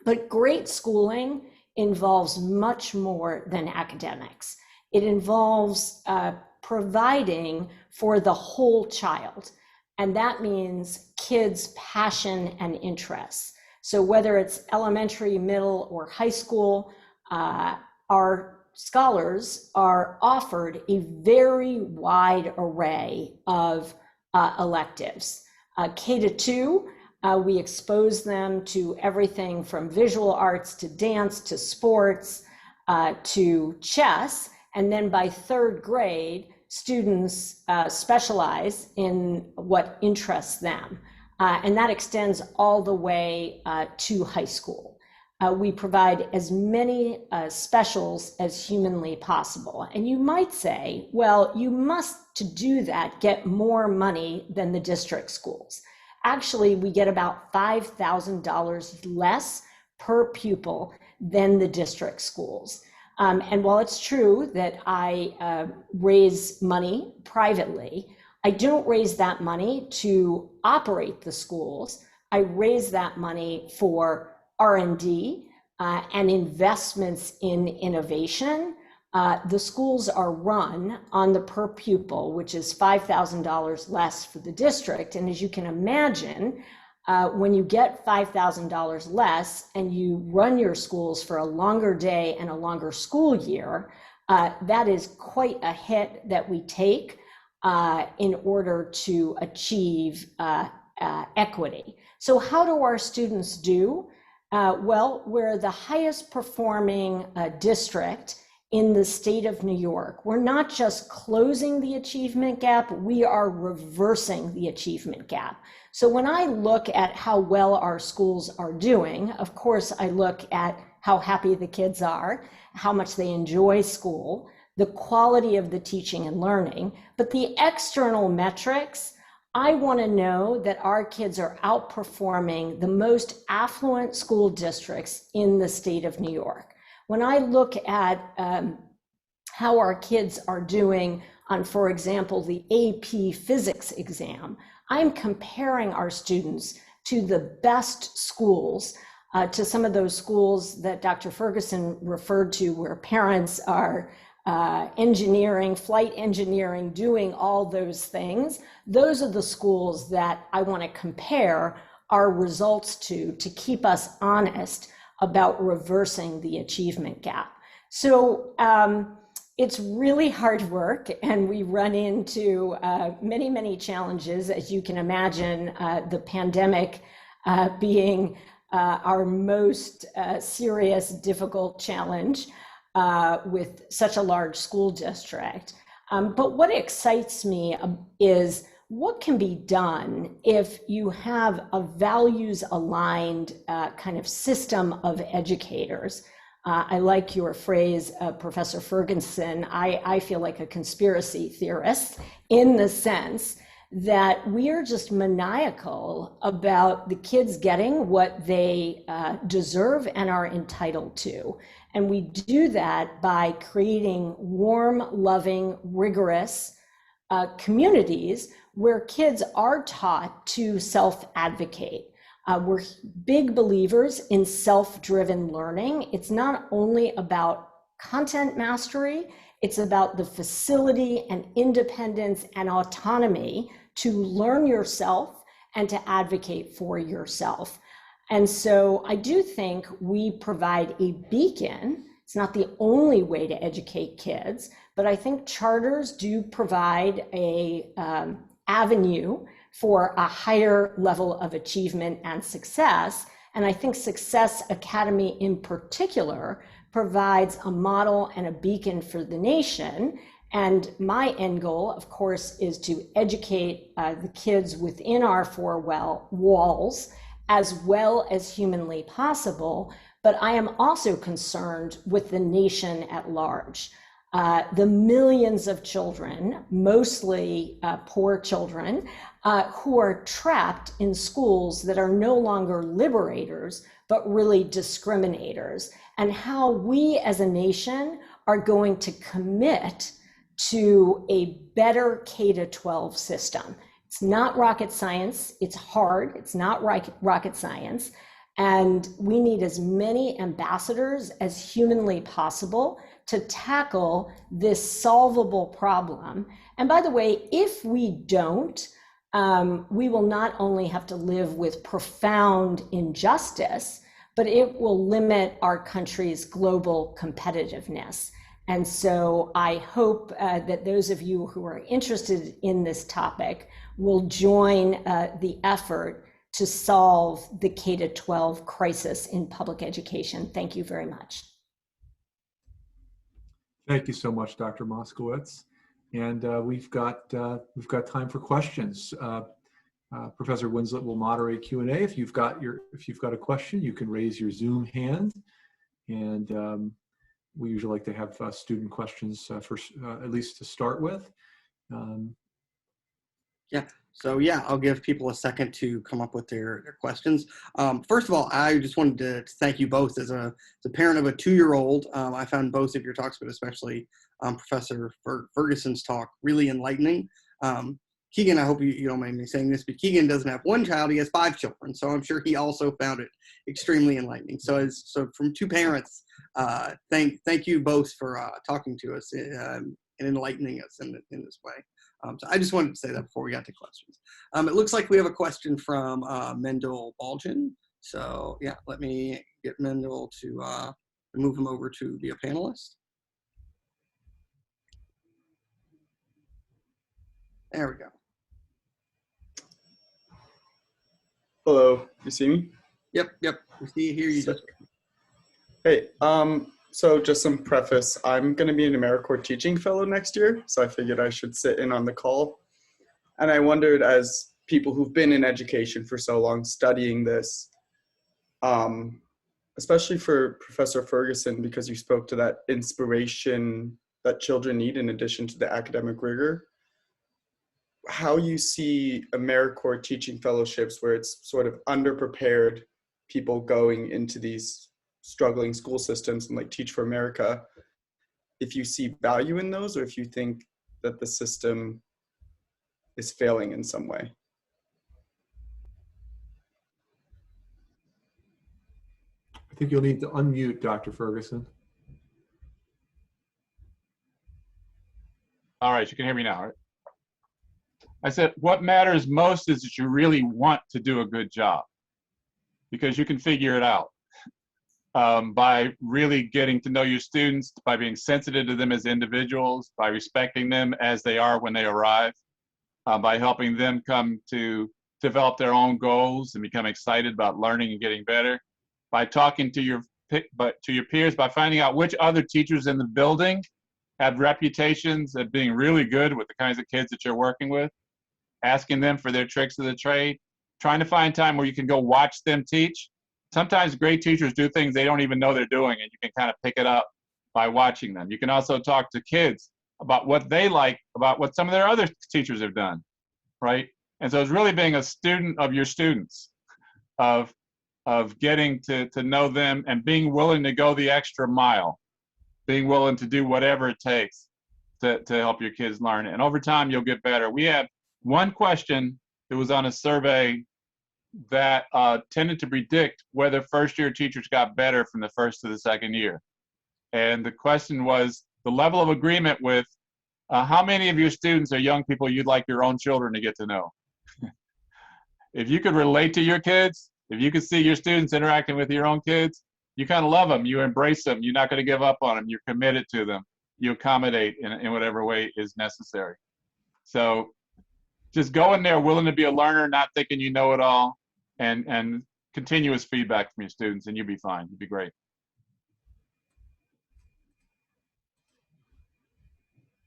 S3: but great schooling involves much more than academics. It involves providing for the whole child. And that means kids' passion and interests. So whether it's elementary, middle, or high school, our scholars are offered a very wide array of electives. K-2, we expose them to everything from visual arts to dance to sports to chess. And then by 3rd grade, students specialize in what interests them. And that extends all the way to high school. We provide as many specials as humanly possible. And you might say, well, you must, to do that, get more money than the district schools. Actually, we get about $5,000 less per pupil than the district schools. And while it's true that I raise money privately, I don't raise that money to operate the schools. I raise that money for R&D and investments in innovation. The schools are run on the per pupil, which is $5,000 less for the district. And as you can imagine, when you get $5,000 less and you run your schools for a longer day and a longer school year, that is quite a hit that we take in order to achieve equity. So how do our students do? Well, we're the highest performing district in the state of New York. We're not just closing the achievement gap, we are reversing the achievement gap. So when I look at how well our schools are doing, of course, I look at how happy the kids are, how much they enjoy school, the quality of the teaching and learning, but the external metrics, I want to know that our kids are outperforming the most affluent school districts in the state of New York. When I look at how our kids are doing on, for example, the AP physics exam, I'm comparing our students to the best schools, to some of those schools that Dr. Ferguson referred to, where parents are engineering, flight engineering, doing all those things. Those are the schools that I want to compare our results to keep us honest about reversing the achievement gap. So it's really hard work, and we run into many, many challenges, as you can imagine, the pandemic being our most serious, difficult challenge with such a large school district. But what excites me is what can be done if you have a values-aligned kind of system of educators. I like your phrase, Professor Ferguson. I feel like a conspiracy theorist in the sense that we are just maniacal about the kids getting what they deserve and are entitled to. And we do that by creating warm, loving, rigorous communities where kids are taught to self-advocate. We're big believers in self-driven learning. It's not only about content mastery, it's about the facility and independence and autonomy to learn yourself and to advocate for yourself. And so I do think we provide a beacon. It's not the only way to educate kids, but I think charters do provide a avenue for a higher level of achievement and success. And I think Success Academy in particular provides a model and a beacon for the nation. And my end goal, of course, is to educate the kids within our four walls as well as humanly possible. But I am also concerned with the nation at large. The millions of children, mostly poor children, who are trapped in schools that are no longer liberators, but really discriminators, and how we as a nation are going to commit to a better K-12 system. It's not rocket science, it's hard, it's not rocket science, and we need as many ambassadors as humanly possible to tackle this solvable problem. And by the way, if we don't, we will not only have to live with profound injustice, but it will limit our country's global competitiveness. And so I hope that those of you who are interested in this topic will join the effort to solve the K-12 crisis in public education. Thank you very much.
S1: Thank you so much, Dr. Moskowitz. And we've got time for questions. Professor Winslet will moderate Q&A. If you've got a question, you can raise your Zoom hand, and we usually like to have student questions first, at least to start with.
S4: Yeah. So yeah, I'll give people a second to come up with their questions. First of all, I just wanted to thank you both. As a parent of a 2-year-old, I found both of your talks, but especially Professor Ferguson's talk, really enlightening. Keegan, I hope you don't mind me saying this, but Keegan doesn't have one child, he has 5 children. So I'm sure he also found it extremely enlightening. So from 2 parents, thank you both for talking to us and enlightening us in this way. So I just wanted to say that before we got to questions. It looks like we have a question from Mendel Baljan. So yeah, let me get Mendel to move him over to be a panelist. There we go.
S5: Hello, you see me?
S4: Yep. We see you here. You just.
S5: Hey, So just some preface, I'm going to be an AmeriCorps teaching fellow next year, so I figured I should sit in on the call. And I wondered, as people who've been in education for so long studying this, especially for Professor Ferguson, because you spoke to that inspiration that children need in addition to the academic rigor, how you see AmeriCorps teaching fellowships where it's sort of underprepared people going into these struggling school systems and like Teach for America, if you see value in those or if you think that the system is failing in some way.
S1: I think you'll need to unmute Dr. Ferguson.
S2: All right, you can hear me now, right? I said, what matters most is that you really want to do a good job, because you can figure it out by really getting to know your students, by being sensitive to them as individuals, by respecting them as they are when they arrive, by helping them come to develop their own goals and become excited about learning and getting better, by talking to your peers, by finding out which other teachers in the building have reputations of being really good with the kinds of kids that you're working with, asking them for their tricks of the trade, trying to find time where you can go watch them teach. Sometimes great teachers do things they don't even know they're doing, and you can kind of pick it up by watching them. You can also talk to kids about what they like, about what some of their other teachers have done, right? And so it's really being a student of your students, of getting to know them and being willing to go the extra mile, being willing to do whatever it takes to help your kids learn. And over time, you'll get better. We have one question that was on a survey that tended to predict whether first-year teachers got better from the first to the second year. And the question was the level of agreement with how many of your students are young people you'd like your own children to get to know. If you could relate to your kids, if you could see your students interacting with your own kids, you kind of love them, you embrace them, you're not going to give up on them, you're committed to them, you accommodate in whatever way is necessary. So just go in there willing to be a learner, not thinking you know it all, and continuous feedback from your students, and you'll be fine. You'll be great.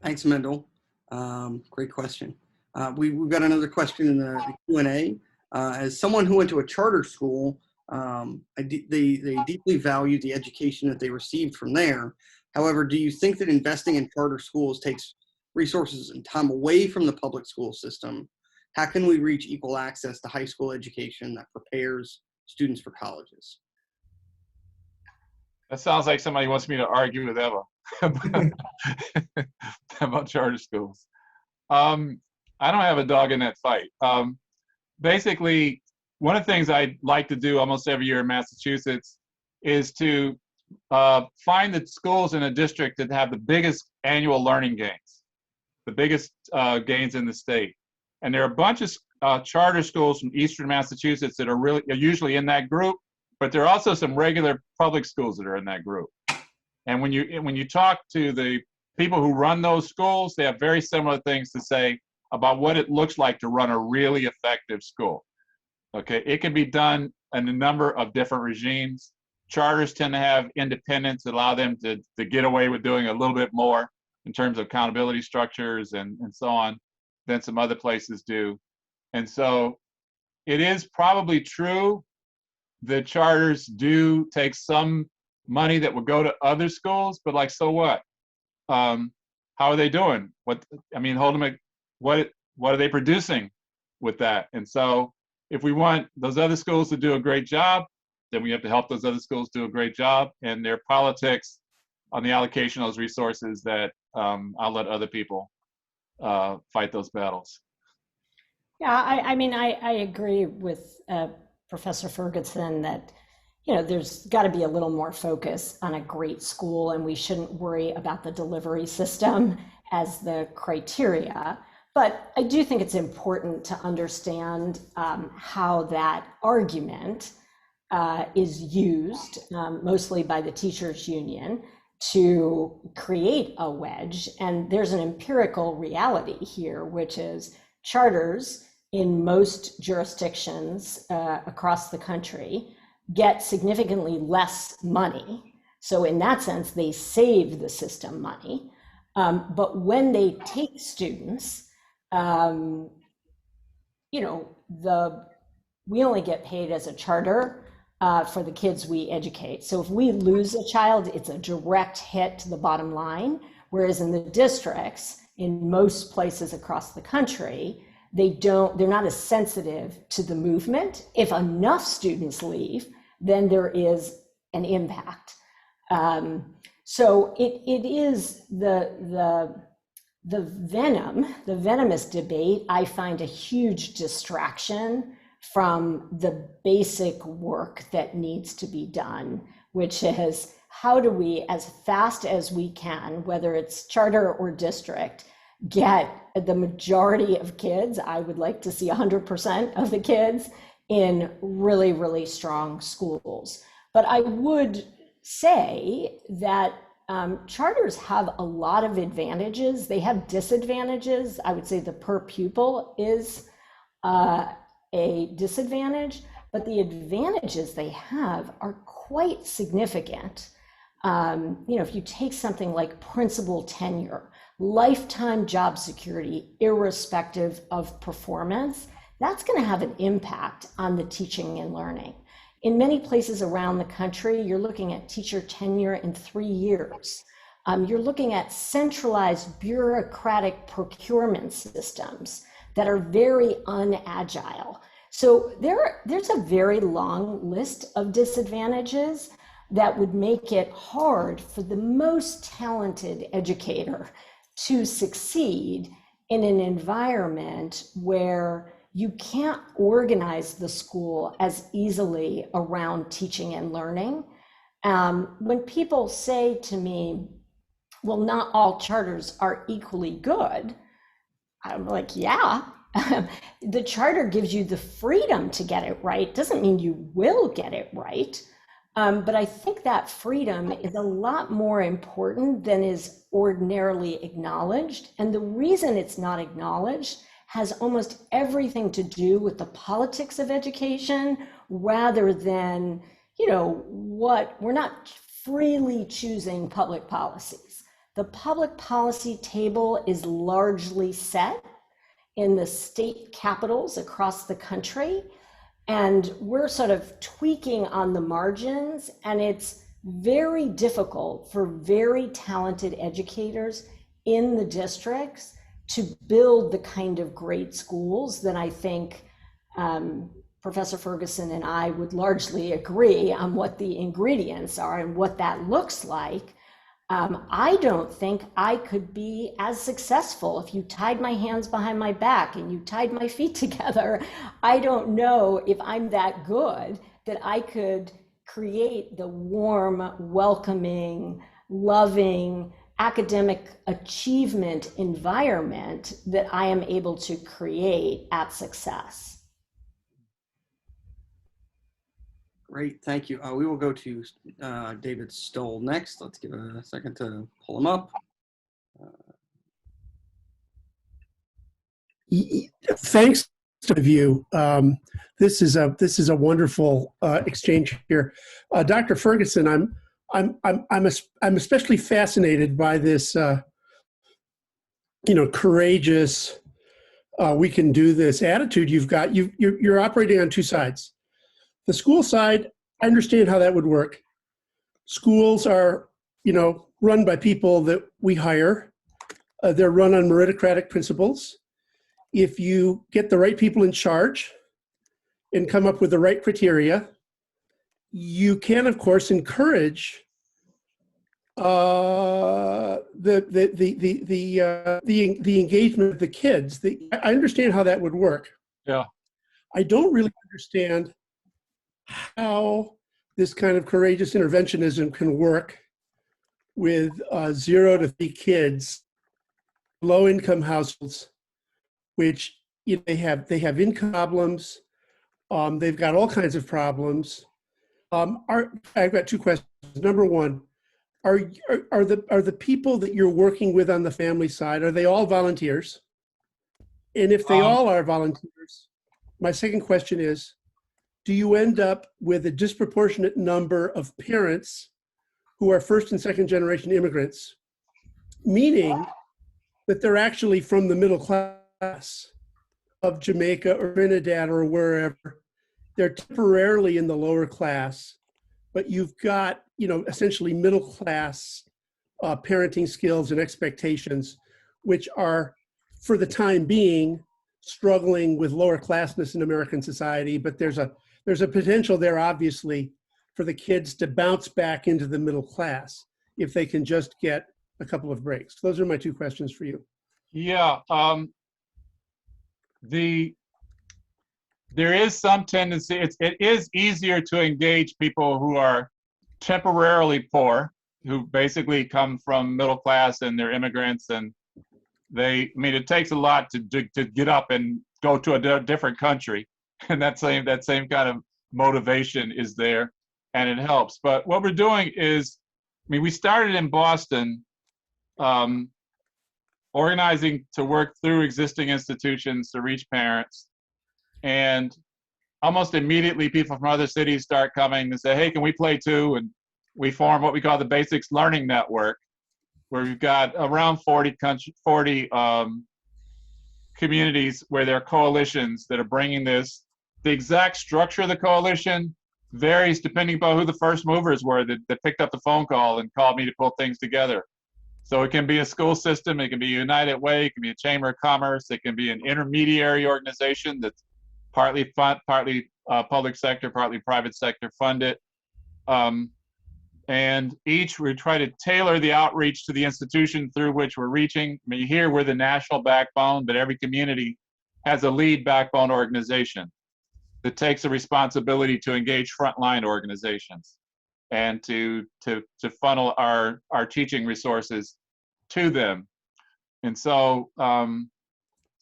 S4: Thanks, Mendel. Great question. We've got another question in the Q&A. As someone who went to a charter school, they deeply value the education that they received from there. However, do you think that investing in charter schools takes resources and time away from the public school system? How can we reach equal access to high school education that prepares students for colleges?
S2: That sounds like somebody wants me to argue with Eva about charter schools. I don't have a dog in that fight. Basically, one of the things I like to do almost every year in Massachusetts is to find the schools in a district that have the biggest annual learning gains, the biggest gains in the state. And there are a bunch of charter schools from Eastern Massachusetts that are usually in that group, but there are also some regular public schools that are in that group. And when you talk to the people who run those schools, they have very similar things to say about what it looks like to run a really effective school. Okay, it can be done in a number of different regimes. Charters tend to have independence that allow them to get away with doing a little bit more in terms of accountability structures and so on than some other places do. And so it is probably true that charters do take some money that would go to other schools, but like, so what? How are they doing? What are they producing with that? And so if we want those other schools to do a great job, then we have to help those other schools do a great job. And there are politics on the allocation of those resources that I'll let other people fight those battles.
S3: Yeah, I agree with Professor Ferguson that, there's got to be a little more focus on a great school, and we shouldn't worry about the delivery system as the criteria. But I do think it's important to understand how that argument is used, mostly by the teachers union, to create a wedge. And there's an empirical reality here, which is charters in most jurisdictions across the country get significantly less money. So in that sense, they save the system money. But when they take students, you know, we only get paid as a charter for the kids we educate. So if we lose a child, it's a direct hit to the bottom line. Whereas in the districts, in most places across the country, they're not as sensitive to the movement. If enough students leave, then there is an impact. So it is the venomous debate, I find a huge distraction from the basic work that needs to be done, which is how do we, as fast as we can, whether it's charter or district, get the majority of kids, I would like to see 100% of the kids in really, really strong schools. But I would say that charters have a lot of advantages. They have disadvantages. I would say the per pupil is a disadvantage, but the advantages they have are quite significant. You know, if you take something like principal tenure, lifetime job security, irrespective of performance, that's going to have an impact on the teaching and learning. In many places around the country, you're looking at teacher tenure in 3 years. You're looking at centralized bureaucratic procurement systems that are very unagile. So there's a very long list of disadvantages that would make it hard for the most talented educator to succeed in an environment where you can't organize the school as easily around teaching and learning. When people say to me, well, not all charters are equally good, I'm like, yeah. The charter gives you the freedom to get it right. Doesn't mean you will get it right. But I think that freedom is a lot more important than is ordinarily acknowledged. And the reason it's not acknowledged has almost everything to do with the politics of education rather than, you know, we're not freely choosing public policies. The public policy table is largely set in the state capitals across the country. And we're sort of tweaking on the margins, and it's very difficult for very talented educators in the districts to build the kind of great schools that I think Professor Ferguson and I would largely agree on what the ingredients are and what that looks like. I don't think I could be as successful if you tied my hands behind my back and you tied my feet together. I don't know if I'm that good that I could create the warm, welcoming, loving, academic achievement environment that I am able to create at Success.
S4: Great, thank you. We will go to David Stoll next. Let's give a second to pull him up.
S6: Thanks to you. This is a wonderful exchange here, Dr. Ferguson. I'm especially fascinated by this, courageous, we can do this attitude you've got. You're operating on two sides. The school side, I understand how that would work. Schools are, run by people that we hire. They're run on meritocratic principles. If you get the right people in charge and come up with the right criteria, you can, of course, encourage the engagement of the kids. I understand how that would work.
S2: Yeah.
S6: I don't really understand how this kind of courageous interventionism can work with 0 to 3 kids, low-income households, which they have income problems. They've got all kinds of problems. I've got 2 questions. Number one, are the people that you're working with on the family side, are they all volunteers? And if they all are volunteers, my second question is, do you end up with a disproportionate number of parents who are first and second generation immigrants, meaning that they're actually from the middle class of Jamaica or Trinidad or wherever. They're temporarily in the lower class, but you've got, essentially middle class parenting skills and expectations, which are, for the time being, struggling with lower classness in American society. But there's a potential there, obviously, for the kids to bounce back into the middle class if they can just get a couple of breaks. Those are my two questions for you.
S2: Yeah, there is some tendency. It is easier to engage people who are temporarily poor, who basically come from middle class and they're immigrants, and it takes a lot to get up and go to a different country, and that same kind of motivation is there, and it helps. But what we're doing is, we started in Boston, organizing to work through existing institutions to reach parents, and almost immediately people from other cities start coming and say, hey, can we play too? And we form what we call the Basics Learning Network, where we've got around 40 communities where there are coalitions that are bringing this. The exact structure of the coalition varies depending upon who the first movers were that picked up the phone call and called me to pull things together. So it can be a school system, it can be a United Way, it can be a Chamber of Commerce, it can be an intermediary organization that's partly public sector, partly private sector funded. And each we try to tailor the outreach to the institution through which we're reaching. Here we're the national backbone, but every community has a lead backbone organization that takes a responsibility to engage frontline organizations and to funnel our teaching resources to them. And so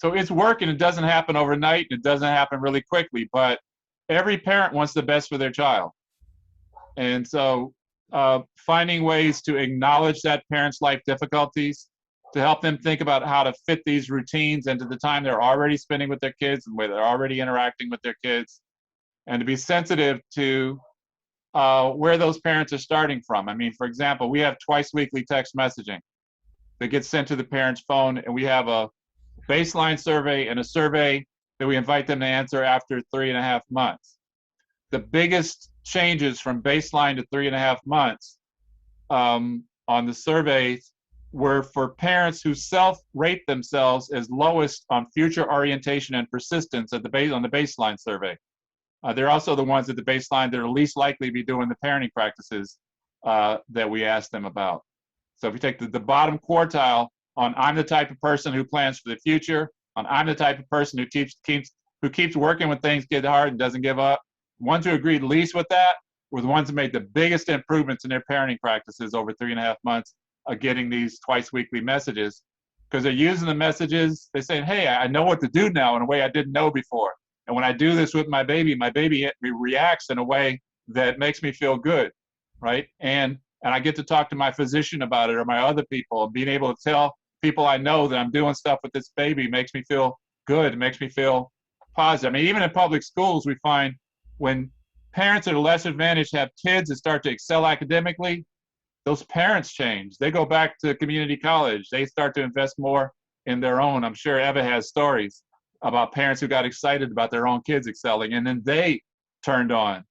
S2: it's working. It doesn't happen overnight. It doesn't happen really quickly, but every parent wants the best for their child. And so finding ways to acknowledge that parent's life difficulties, to help them think about how to fit these routines into the time they're already spending with their kids and where they're already interacting with their kids, and to be sensitive to where those parents are starting from. For example, we have twice weekly text messaging that gets sent to the parent's phone, and we have a baseline survey and a survey that we invite them to answer after 3.5 months. The biggest changes from baseline to 3.5 months on the surveys were for parents who self-rate themselves as lowest on future orientation and persistence on the baseline survey. They're also the ones at the baseline that are least likely to be doing the parenting practices that we asked them about. So if you take the bottom quartile on I'm the type of person who plans for the future, on I'm the type of person who keeps working when things get hard and doesn't give up, ones who agreed least with that were the ones that made the biggest improvements in their parenting practices over 3.5 months of getting these twice weekly messages, because they're using the messages. They're saying, hey, I know what to do now in a way I didn't know before. And when I do this with my baby reacts in a way that makes me feel good, right? And I get to talk to my physician about it, or my other people, and being able to tell people I know that I'm doing stuff with this baby makes me feel good. It makes me feel positive. Even in public schools, we find when parents at a less advantage have kids that start to excel academically, those parents change. They go back to community college. They start to invest more in their own. I'm sure Eva has stories about parents who got excited about their own kids excelling, and then they turned on,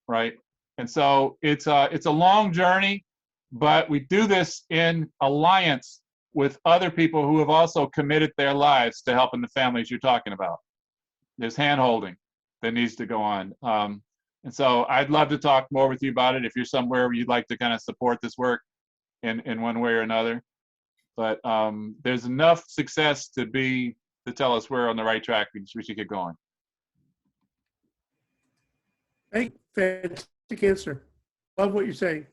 S2: right? And so it's a long journey, but we do this in alliance with other people who have also committed their lives to helping the families you're talking about. There's hand-holding that needs to go on. And so I'd love to talk more with you about it if you're somewhere where you'd like to kind of support this work in one way or another. But there's enough success to tell us we're on the right track. We should get going.
S6: Hey, fantastic answer. Love what you're saying.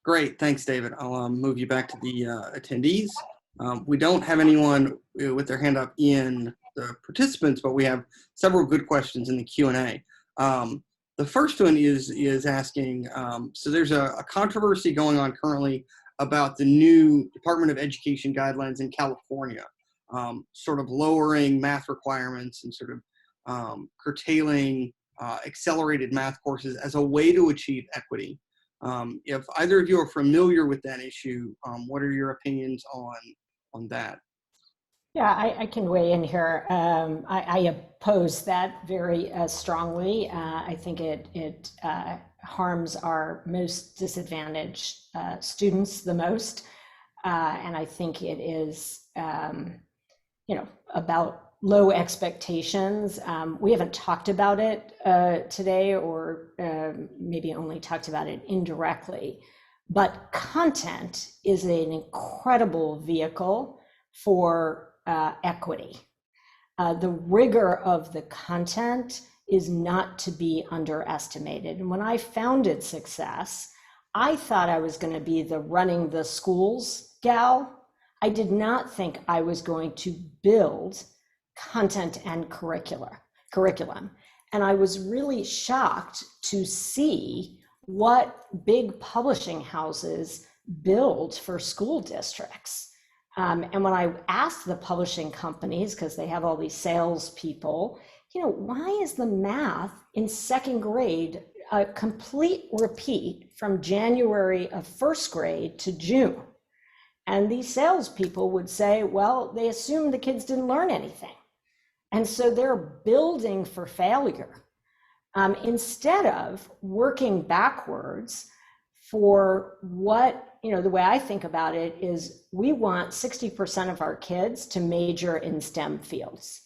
S4: Great, thanks, David. I'll move you back to the attendees. We don't have anyone with their hand up in the participants, but we have several good questions in the Q&A. The first one is asking, so there's a controversy going on currently about the new Department of Education guidelines in California, sort of lowering math requirements and sort of curtailing accelerated math courses as a way to achieve equity. If either of you are familiar with that issue, what are your opinions on that?
S3: Yeah, I can weigh in here. I oppose that very strongly. I think it harms our most disadvantaged students the most. And I think it is, about low expectations. We haven't talked about it today, or maybe only talked about it indirectly. But content is an incredible vehicle for equity. The rigor of the content is not to be underestimated. And when I founded Success, I thought I was going to be the running the schools gal. I did not think I was going to build content and curriculum. And I was really shocked to see what big publishing houses build for school districts. And when I asked the publishing companies, because they have all these salespeople, why is the math in second grade a complete repeat from January of first grade to June? And these salespeople would say, well, they assume the kids didn't learn anything. And so they're building for failure instead of working backwards for what, the way I think about it is we want 60% of our kids to major in STEM fields.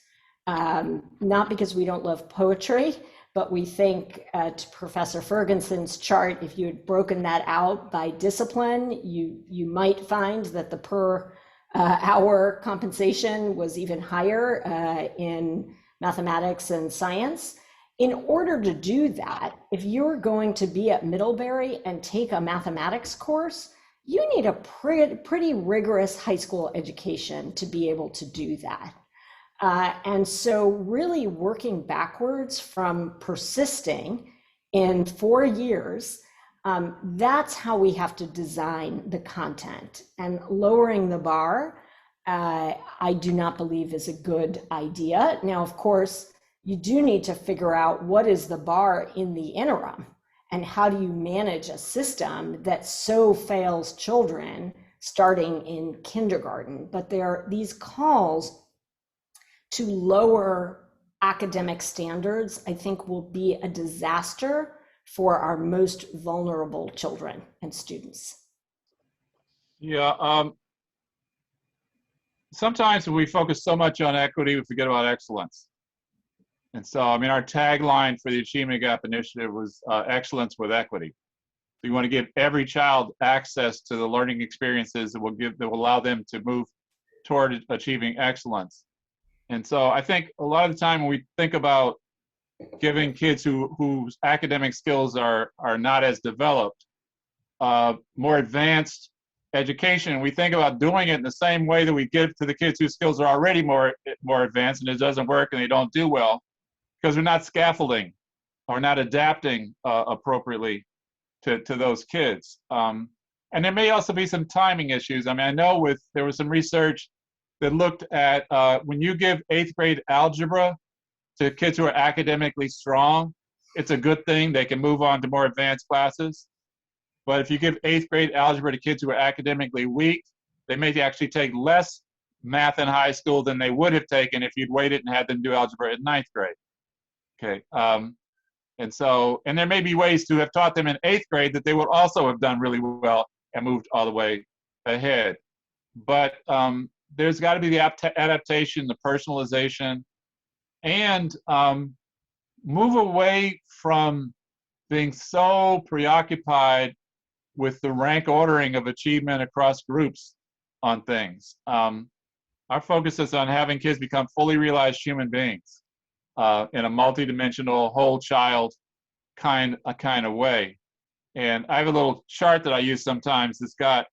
S3: Not because we don't love poetry, but we think to Professor Ferguson's chart, if you had broken that out by discipline, you might find that the per hour compensation was even higher in mathematics and science. In order to do that, if you're going to be at Middlebury and take a mathematics course, you need a pretty rigorous high school education to be able to do that. And so really working backwards from persisting in 4 years, that's how we have to design the content. And lowering the bar, I do not believe is a good idea. Now, of course, you do need to figure out what is the bar in the interim and how do you manage a system that so fails children starting in kindergarten. But there are these calls to lower academic standards, I think will be a disaster for our most vulnerable children and students.
S2: Yeah, sometimes when we focus so much on equity, we forget about excellence. And so, our tagline for the Achievement Gap Initiative was excellence with equity. So you want to give every child access to the learning experiences that will allow them to move toward achieving excellence. And so I think a lot of the time when we think about giving kids whose academic skills are not as developed, more advanced education, we think about doing it in the same way that we give to the kids whose skills are already more advanced and it doesn't work and they don't do well, because we're not scaffolding or not adapting appropriately to those kids. And there may also be some timing issues. I know there was some research that looked at when you give 8th grade algebra to kids who are academically strong, it's a good thing. They can move on to more advanced classes. But if you give 8th grade algebra to kids who are academically weak, they may actually take less math in high school than they would have taken if you'd waited and had them do algebra in 9th grade. Okay. And there may be ways to have taught them in 8th grade that they would also have done really well and moved all the way ahead. But there's got to be the adaptation, the personalization, and move away from being so preoccupied with the rank ordering of achievement across groups on things. Our focus is on having kids become fully realized human beings in a multidimensional, whole child kind of way. And I have a little chart that I use sometimes. It's got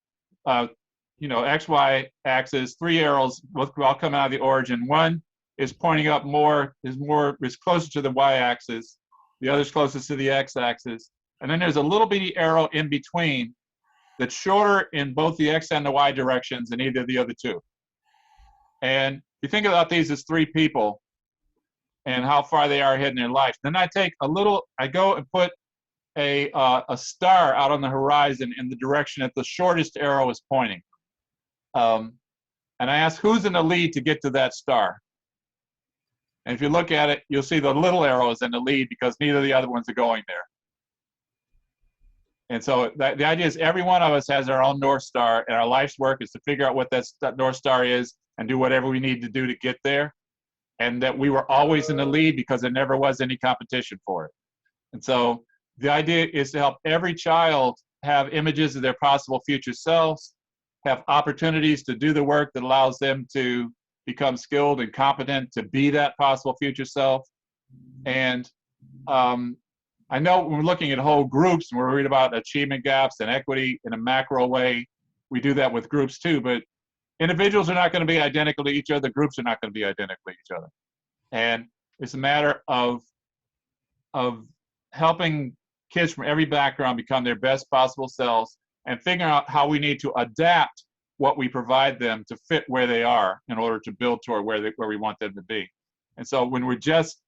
S2: X, Y axis, 3 arrows, both all coming out of the origin. One is pointing up is closer to the Y axis. The other is closest to the X axis. And then there's a little bitty arrow in between that's shorter in both the X and the Y directions than either of the other two. And you think about these as 3 people. and how far they are ahead in their life. Then I go and put a star out on the horizon in the direction that the shortest arrow is pointing. And I ask who's in the lead to get to that star. And if you look at it, you'll see the little arrow is in the lead because neither of the other ones are going there. And so the idea is every one of us has our own North Star, and our life's work is to figure out what that North Star is and do whatever we need to do to get there. And that we were always in the lead because there never was any competition for it. And so the idea is to help every child have images of their possible future selves, have opportunities to do the work that allows them to become skilled and competent to be that possible future self. And I know when we're looking at whole groups and we're reading about achievement gaps and equity in a macro way, we do that with groups too, but individuals are not going to be identical to each other. Groups are not going to be identical to each other. And it's a matter of helping kids from every background become their best possible selves and figuring out how we need to adapt what we provide them to fit where they are in order to build toward where we want them to be. And so when we're just,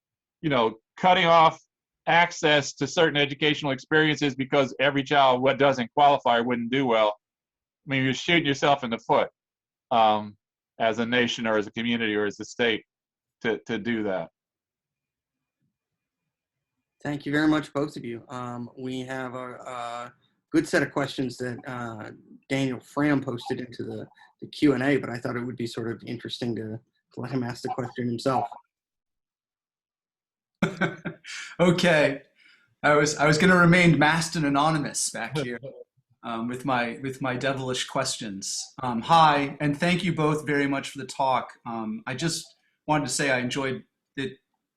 S2: cutting off access to certain educational experiences because every child what doesn't qualify or wouldn't do well, I mean, you're shooting yourself in the foot as a nation or as a community or as a state to do that.
S4: Thank you very much, both of you. We have a good set of questions that Daniel Fram posted into the Q&A, but I thought it would be sort of interesting to let him ask the question himself.
S7: Okay, I was going to remain masked and anonymous back here with my devilish questions. Hi, and thank you both very much for the talk. I just wanted to say I enjoyed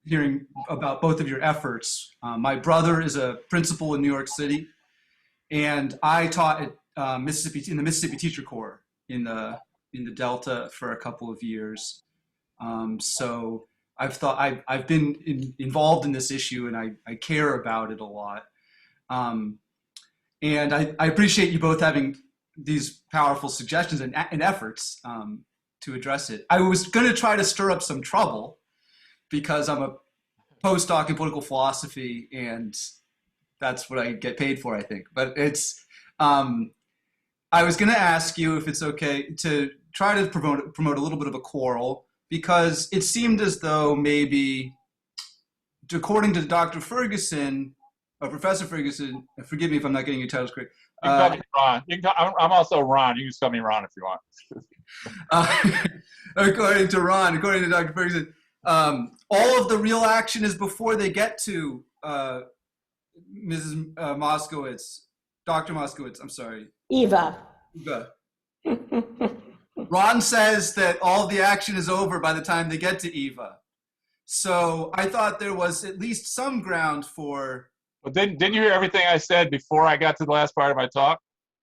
S7: hearing about both of your efforts. My brother is a principal in New York City, and I taught at in the Mississippi Teacher Corps in the Delta for a couple of years. So I've been involved in this issue, and I care about it a lot. And I appreciate you both having these powerful suggestions and efforts to address it. I was going to try to stir up some trouble because I'm a postdoc in political philosophy, and that's what I get paid for, I think. But it's, I was going to ask you if it's okay to try to promote a little bit of a quarrel, because it seemed as though maybe, according to Dr. Ferguson, or Professor Ferguson, forgive me if I'm not getting your titles correct.
S2: You can call me Ron. I'm also Ron. You can just call me Ron if you want.
S7: According to Dr. Ferguson, all of the real action is before they get to Mrs. Moskowitz, Dr. Moskowitz, I'm sorry.
S3: Eva.
S7: Ron says that all the action is over by the time they get to Eva. So I thought there was at least some ground for...
S2: Well, didn't you hear everything I said before I got to the last part of my talk?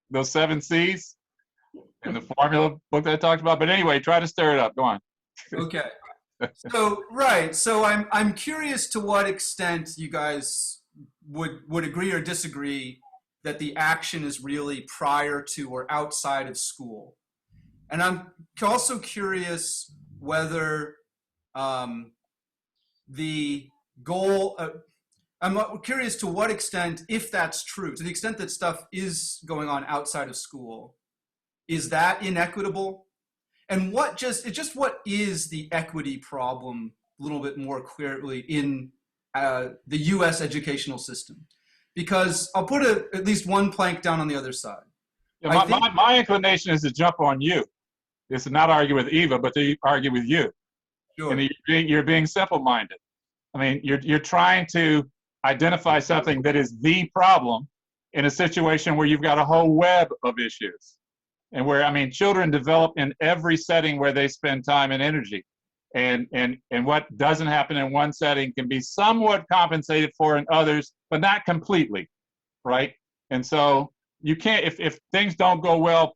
S2: Those 7 C's and the formula book that I talked about. But anyway, try to stir it up. Go on.
S7: Okay. So, right. So I'm curious to what extent you guys would agree or disagree that the action is really prior to or outside of school. And I'm also curious whether the goal, I'm curious to what extent, if that's true, to the extent that stuff is going on outside of school, is that inequitable? And what is the equity problem a little bit more clearly in the US educational system? Because I'll put at least one plank down on the other side.
S2: Yeah, my inclination is to jump on you. Is to not argue with Eva, but to argue with you.
S7: Sure.
S2: And you're being simple-minded. I mean, you're trying to identify something that is the problem in a situation where you've got a whole web of issues. And where, I mean, children develop in every setting where they spend time and energy. And what doesn't happen in one setting can be somewhat compensated for in others, but not completely, right? And so you can't, if things don't go well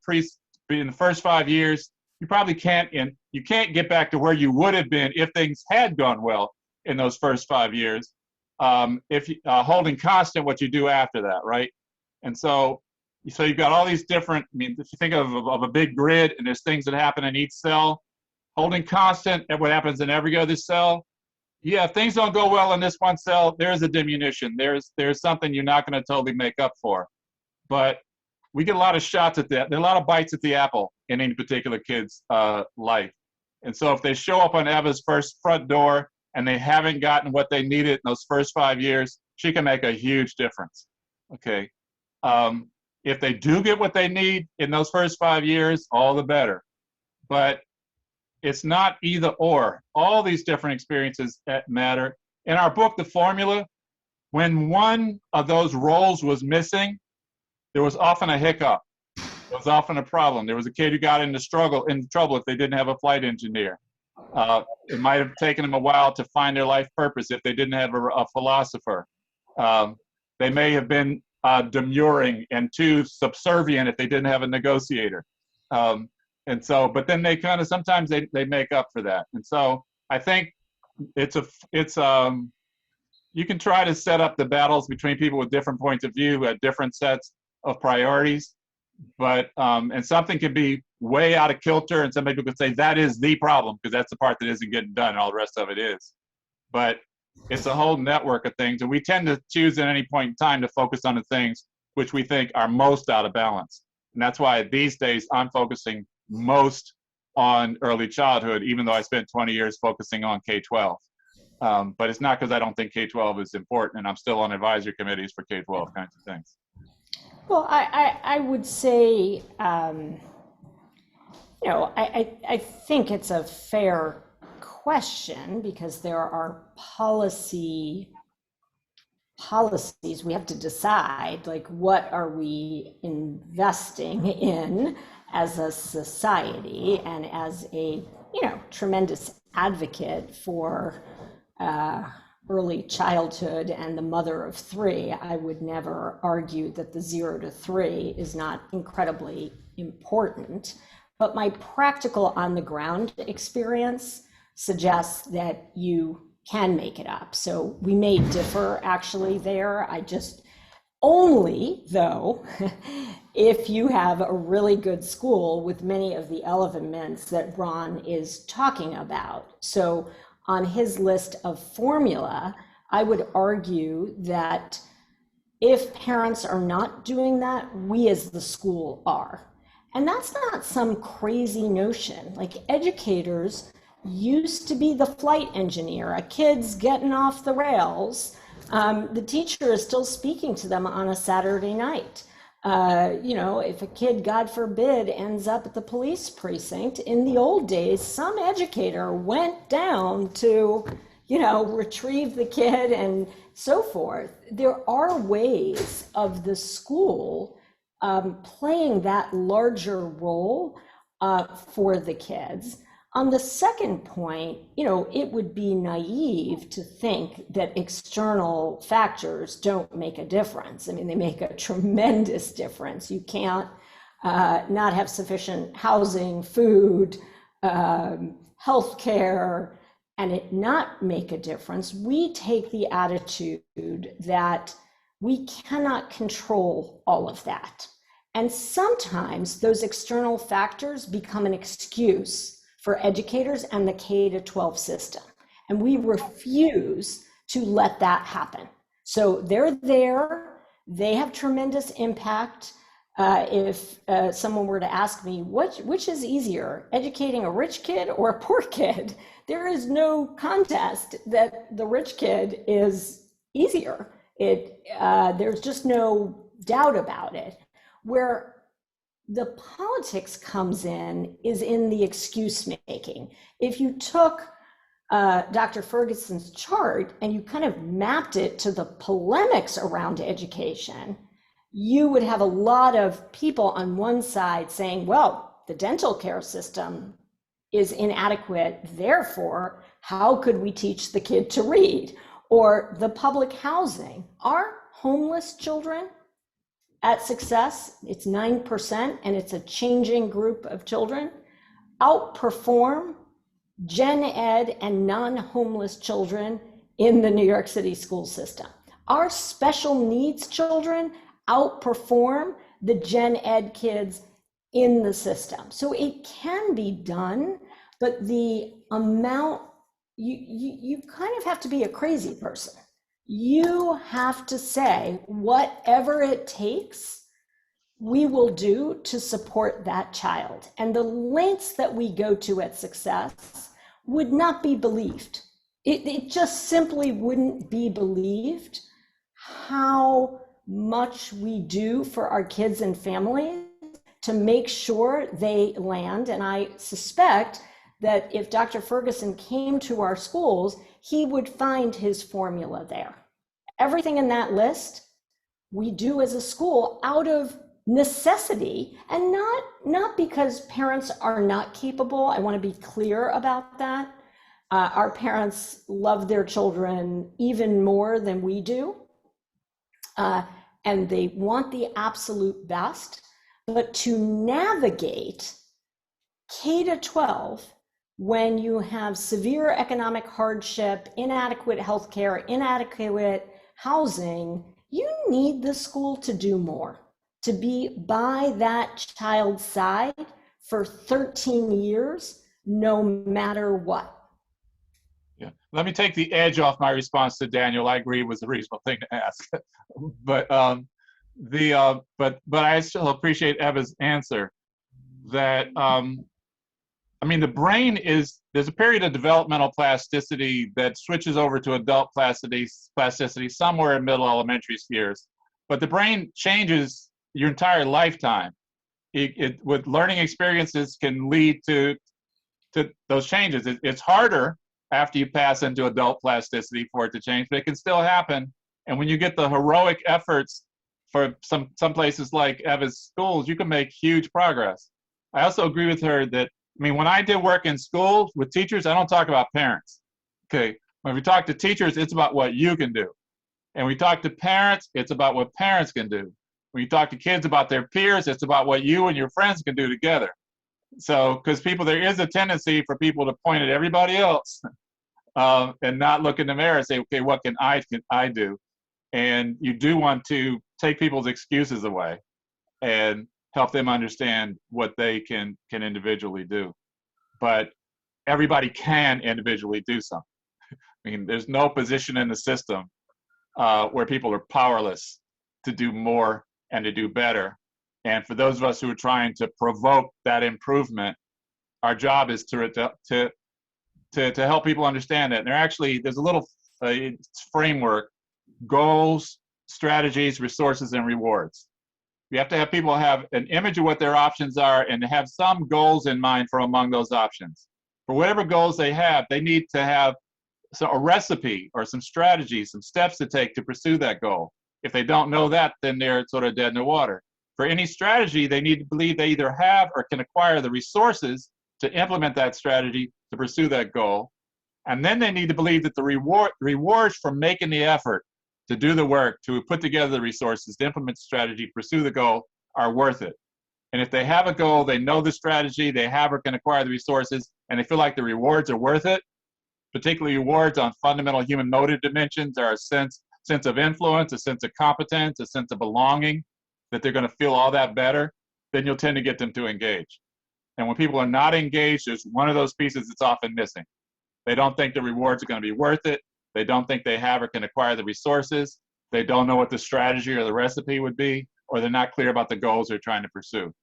S2: in the first 5 years, you probably can't get back to where you would have been if things had gone well in those first 5 years, if holding constant what you do after that, right? And so you've got all these different, I mean, if you think of a big grid and there's things that happen in each cell, holding constant at what happens in every other cell, Yeah, if things don't go well in this one cell, there's a diminution. There's something you're not going to totally make up for. But we get a lot of shots at that. There are a lot of bites at the apple in any particular kid's life. And so if they show up on Eva's first front door and they haven't gotten what they needed in those first 5 years, she can make a huge difference. Okay. If they do get what they need in those first 5 years, all the better. But it's not either or. All these different experiences matter. In our book, The Formula, when one of those roles was missing, there was often a hiccup. There was often a problem. There was a kid who got into trouble if they didn't have a flight engineer. It might have taken them a while to find their life purpose if they didn't have a philosopher. They may have been demurring and too subservient if they didn't have a negotiator. And so, but then they kind of, sometimes they make up for that. And so I think you can try to set up the battles between people with different points of view, who have different sets of priorities, but, and something can be way out of kilter and some people could say that is the problem because that's the part that isn't getting done and all the rest of it is. But it's a whole network of things, and we tend to choose at any point in time to focus on the things which we think are most out of balance. And that's why these days I'm focusing most on early childhood, even though I spent 20 years focusing on K-12. But it's not because I don't think K-12 is important, and I'm still on advisory committees for K-12 kinds of things.
S3: Well, I would say, I think it's a fair question because there are policies we have to decide, like, what are we investing in as a society, and as a tremendous advocate for early childhood and the mother of three, I would never argue that the 0 to 3 is not incredibly important. But my practical on the ground experience suggests that you can make it up. So we may differ actually there. I just only, though, if you have a really good school with many of the elements that Ron is talking about. So on his list of formula, I would argue that if parents are not doing that, we as the school are. And that's not some crazy notion. Like, educators used to be the flight engineer. A kid's getting off the rails. The teacher is still speaking to them on a Saturday night. If a kid, God forbid, ends up at the police precinct, in the old days, some educator went down to, retrieve the kid and so forth. There are ways of the school playing that larger role for the kids. On the second point, it would be naive to think that external factors don't make a difference. I mean, they make a tremendous difference. You can't not have sufficient housing, food, healthcare, and it not make a difference. We take the attitude that we cannot control all of that. And sometimes those external factors become an excuse for educators and the K-12 system. And we refuse to let that happen. So they're there, they have tremendous impact. If someone were to ask me, which is easier, educating a rich kid or a poor kid? There is no contest that the rich kid is easier. There's just no doubt about it. Where the politics comes in is in the excuse making. If you took Dr. Ferguson's chart and you kind of mapped it to the polemics around education, you would have a lot of people on one side saying, well, the dental care system is inadequate, therefore, how could we teach the kid to read? Or the public housing. Are homeless children at Success, it's 9%, and it's a changing group of children, outperform gen ed and non-homeless children in the New York City school system. Our special needs children outperform the gen ed kids in the system. So it can be done, but the amount you kind of have to be a crazy person. You have to say, whatever it takes, we will do to support that child. And the lengths that we go to at success would not be believed. It just simply wouldn't be believed how much we do for our kids and families to make sure they land. And I suspect that if Dr. Ferguson came to our schools, he would find his formula there. Everything in that list we do as a school out of necessity, and not because parents are not capable. I want to be clear about that. Our parents love their children even more than we do, and they want the absolute best. But to navigate K to 12, when you have severe economic hardship, inadequate healthcare, inadequate housing, you need the school to do more, to be by that child's side for 13 years, no matter what.
S2: Yeah. Let me take the edge off my response to Daniel. I agree it was a reasonable thing to ask. but I still appreciate Eva's answer that I mean, the brain there's a period of developmental plasticity that switches over to adult plasticity somewhere in middle elementary years. But the brain changes your entire lifetime. With learning experiences can lead to those changes. It's harder after you pass into adult plasticity for it to change, but it can still happen. And when you get the heroic efforts for some places like Eva's schools, you can make huge progress. I also agree with her that, I mean, when I did work in schools with teachers, I don't talk about parents. Okay, when we talk to teachers, it's about what you can do. And we talk to parents, it's about what parents can do. When you talk to kids about their peers, it's about what you and your friends can do together. So, because there is a tendency for people to point at everybody else and not look in the mirror and say, okay, what can I do? And you do want to take people's excuses away and help them understand what they can individually do. But everybody can individually do something. I mean, there's no position in the system where people are powerless to do more and to do better. And for those of us who are trying to provoke that improvement, our job is to help people understand it. And there's a little framework: goals, strategies, resources, and rewards. You have to have people have an image of what their options are and to have some goals in mind from among those options. For whatever goals they have, they need to have a recipe or some strategies, some steps to take to pursue that goal. If they don't know that, then they're sort of dead in the water. For any strategy, they need to believe they either have or can acquire the resources to implement that strategy to pursue that goal. And then they need to believe that the rewards for making the effort to do the work, to put together the resources, to implement the strategy, pursue the goal, are worth it. And if they have a goal, they know the strategy, they have or can acquire the resources, and they feel like the rewards are worth it, particularly rewards on fundamental human motive dimensions, are a sense of influence, a sense of competence, a sense of belonging, that they're going to feel all that better, then you'll tend to get them to engage. And when people are not engaged, there's one of those pieces that's often missing. They don't think the rewards are going to be worth it. They don't think they have or can acquire the resources. They don't know what the strategy or the recipe would be, or they're not clear about the goals they're trying to pursue.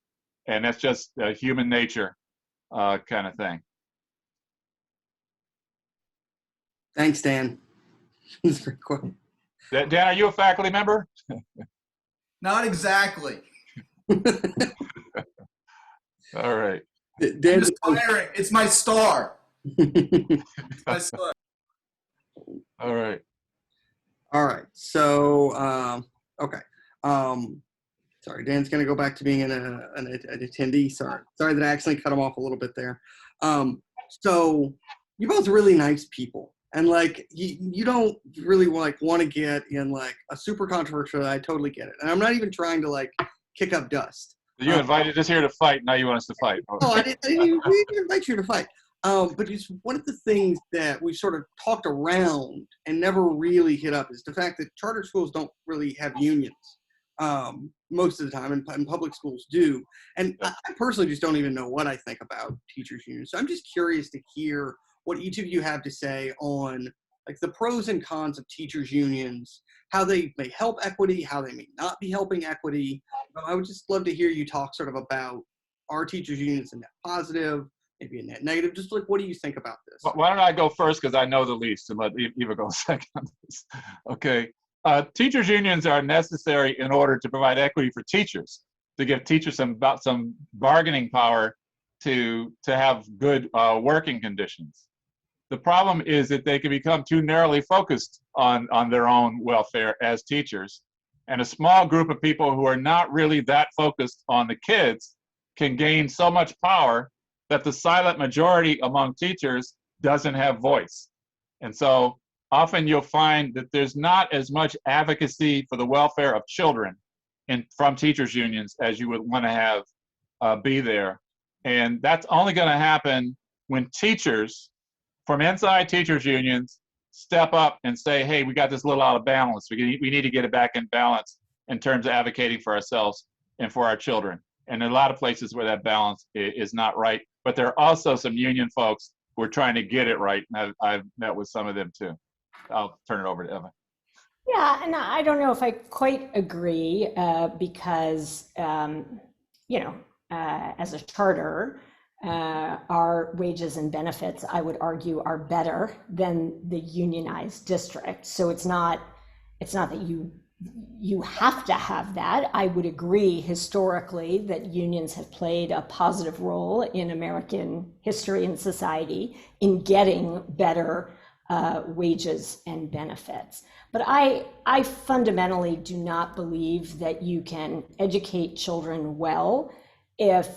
S2: And that's just a human nature kind of thing.
S4: Thanks, Dan. That's pretty cool.
S2: Dan, are you a faculty member?
S7: Not exactly.
S2: All right.
S4: Dan's
S7: aspiring. It's my star. It's my star.
S2: All right.
S4: All right. So, okay. Sorry, Dan's going to go back to being an attendee. Sorry that I accidentally cut him off a little bit there. So you're both really nice people. And like, you don't really want to get in like a super controversial, I totally get it. And I'm not even trying to like kick up dust.
S2: You invited us here to fight. Now you want us to fight.
S4: No, I didn't even invite you to fight. But just one of the things that we sort of talked around and never really hit up is the fact that charter schools don't really have unions most of the time, and public schools do. And I personally just don't even know what I think about teachers' unions. So I'm just curious to hear what each of you have to say on like the pros and cons of teachers unions, how they may help equity, how they may not be helping equity. I would just love to hear you talk sort of about are teachers unions a net positive, maybe a net negative? Just like, what do you think about this?
S2: Why don't I go first, because I know the least, and let Eva go second on this. Okay. Teachers unions are necessary in order to provide equity for teachers, to give teachers some bargaining power to have good working conditions. The problem is that they can become too narrowly focused on their own welfare as teachers. And a small group of people who are not really that focused on the kids can gain so much power that the silent majority among teachers doesn't have voice. And so often you'll find that there's not as much advocacy for the welfare of children from teachers unions as you would want to have be there. And that's only going to happen when teachers from inside teachers unions step up and say, hey, we got this a little out of balance. We need to get it back in balance in terms of advocating for ourselves and for our children. And there are a lot of places where that balance is not right. But there are also some union folks who are trying to get it right. And I've met with some of them too. I'll turn it over to Eva.
S3: Yeah, and I don't know if I quite agree because, as a charter, our wages and benefits, I would argue, are better than the unionized district. So it's not that you have to have that. I would agree historically that unions have played a positive role in American history and society in getting better wages and benefits. But I fundamentally do not believe that you can educate children well if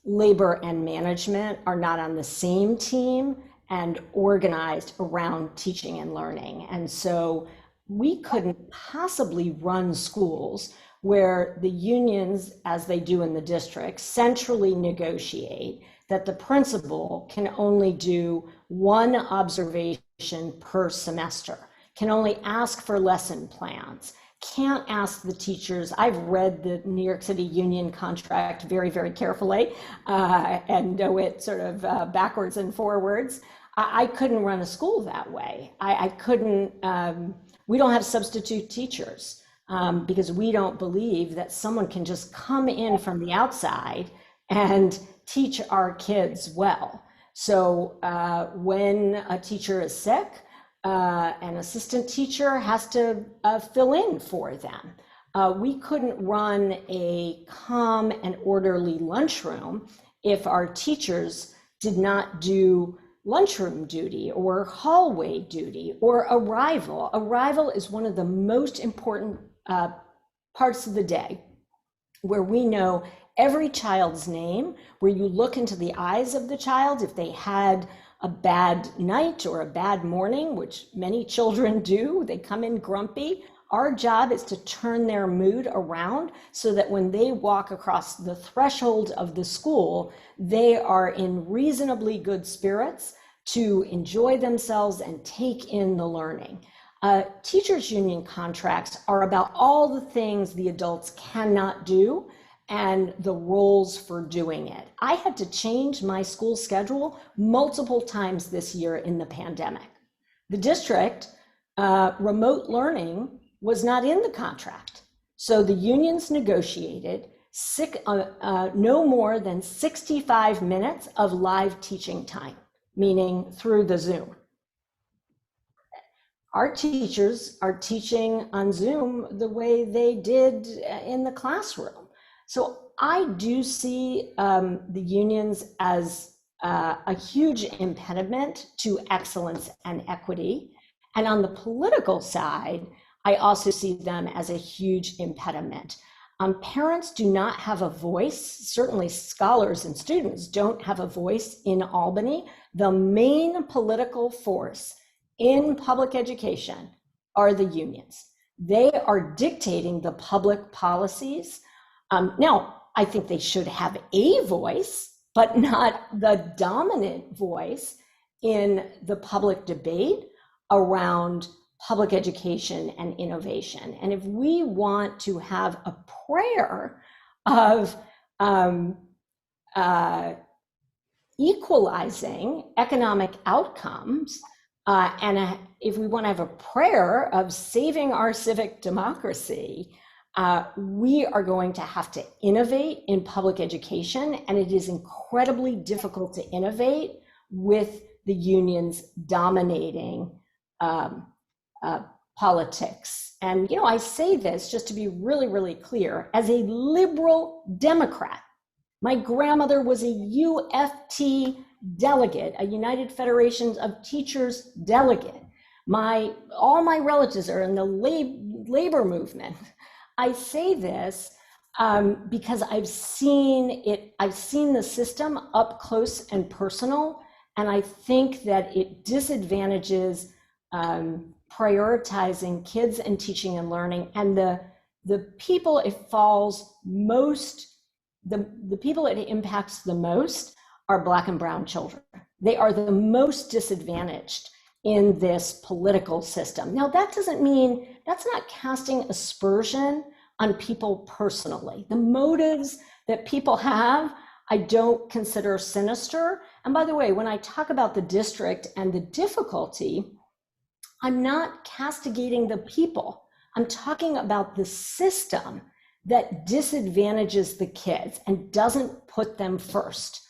S3: labor and management are not on the same team and organized around teaching and learning. And so we couldn't possibly run schools where the unions, as they do in the district, centrally negotiate that the principal can only do one observation per semester, can only ask for lesson plans, can't ask the teachers. I've read the New York City union contract very, very carefully and know it sort of backwards and forwards. I couldn't run a school that way. I couldn't, we don't have substitute teachers because we don't believe that someone can just come in from the outside and teach our kids well. So when a teacher is sick, an assistant teacher has to fill in for them. We couldn't run a calm and orderly lunchroom if our teachers did not do lunchroom duty or hallway duty or arrival. Arrival is one of the most important parts of the day where we know every child's name, where you look into the eyes of the child if they had a bad night or a bad morning, which many children do. They come in grumpy. Our job is to turn their mood around so that when they walk across the threshold of the school, they are in reasonably good spirits to enjoy themselves and take in the learning. Teachers' union contracts are about all the things the adults cannot do and the roles for doing it. I had to change my school schedule multiple times this year in the pandemic. The district, remote learning was not in the contract. So the unions negotiated no more than 65 minutes of live teaching time, meaning through the Zoom. Our teachers are teaching on Zoom the way they did in the classroom. So I do see the unions as a huge impediment to excellence and equity. And on the political side, I also see them as a huge impediment. Parents do not have a voice. Certainly scholars and students don't have a voice in Albany. The main political force in public education are the unions. They are dictating the public policies. Now, I think they should have a voice, but not the dominant voice in the public debate around public education and innovation. And if we want to have a prayer of equalizing economic outcomes, if we want to have a prayer of saving our civic democracy, we are going to have to innovate in public education, and it is incredibly difficult to innovate with the unions dominating politics. And, you know, I say this just to be really, really clear, as a liberal Democrat. My grandmother was a UFT delegate, a United Federation of Teachers delegate. All my relatives are in the labor movement. I say this because I've seen the system up close and personal, and I think that it disadvantages prioritizing kids and teaching and learning, and the people it falls most, the people it impacts the most are Black and brown children. They are the most disadvantaged in this political system. Now, that doesn't mean, that's not casting aspersion on people personally. The motives that people have, I don't consider sinister. And by the way, when I talk about the district and the difficulty, I'm not castigating the people. I'm talking about the system that disadvantages the kids and doesn't put them first.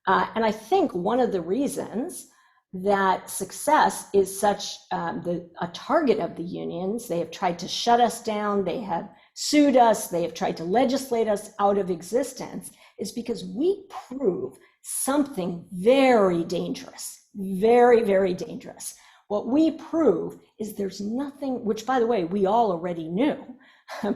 S3: And I think one of the reasons that success is such a target of the unions, they have tried to shut us down, they have sued us, they have tried to legislate us out of existence, is because we prove something very dangerous, very, very dangerous. What we prove is there's nothing, which by the way, we all already knew,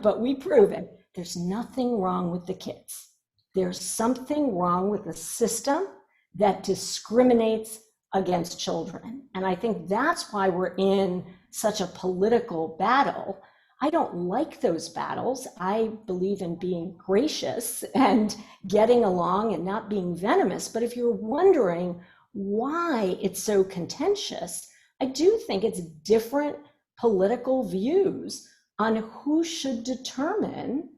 S3: but we prove it, there's nothing wrong with the kids. There's something wrong with the system that discriminates against children. And I think that's why we're in such a political battle. I don't like those battles. I believe in being gracious and getting along and not being venomous. But if you're wondering why it's so contentious, I do think it's different political views on who should determine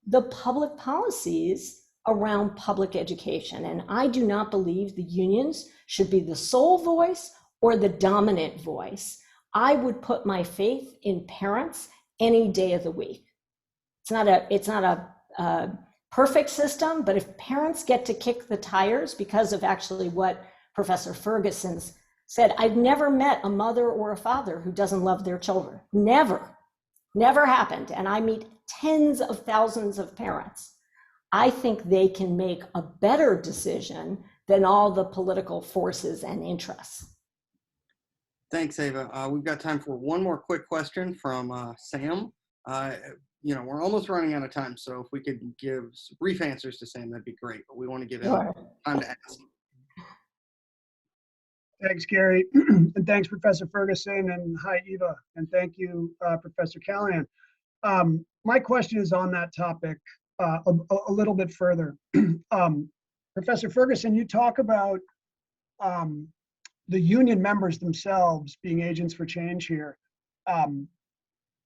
S3: the public policies around public education. And I do not believe the unions should be the sole voice or the dominant voice. I would put my faith in parents any day of the week. It's not a perfect system, but if parents get to kick the tires, because of actually what Professor Ferguson said, I've never met a mother or a father who doesn't love their children. Never happened. And I meet tens of thousands of parents. I think they can make a better decision than all the political forces and interests.
S4: Thanks, Ava. We've got time for one more quick question from Sam. You know, we're almost running out of time, so if we could give brief answers to Sam, that'd be great. But we want to give him time to ask.
S8: Thanks, Gary, and thanks, Professor Ferguson, and hi, Eva, and thank you, Professor Callahan. My question is on that topic a little bit further. Professor Ferguson, you talk about the union members themselves being agents for change here.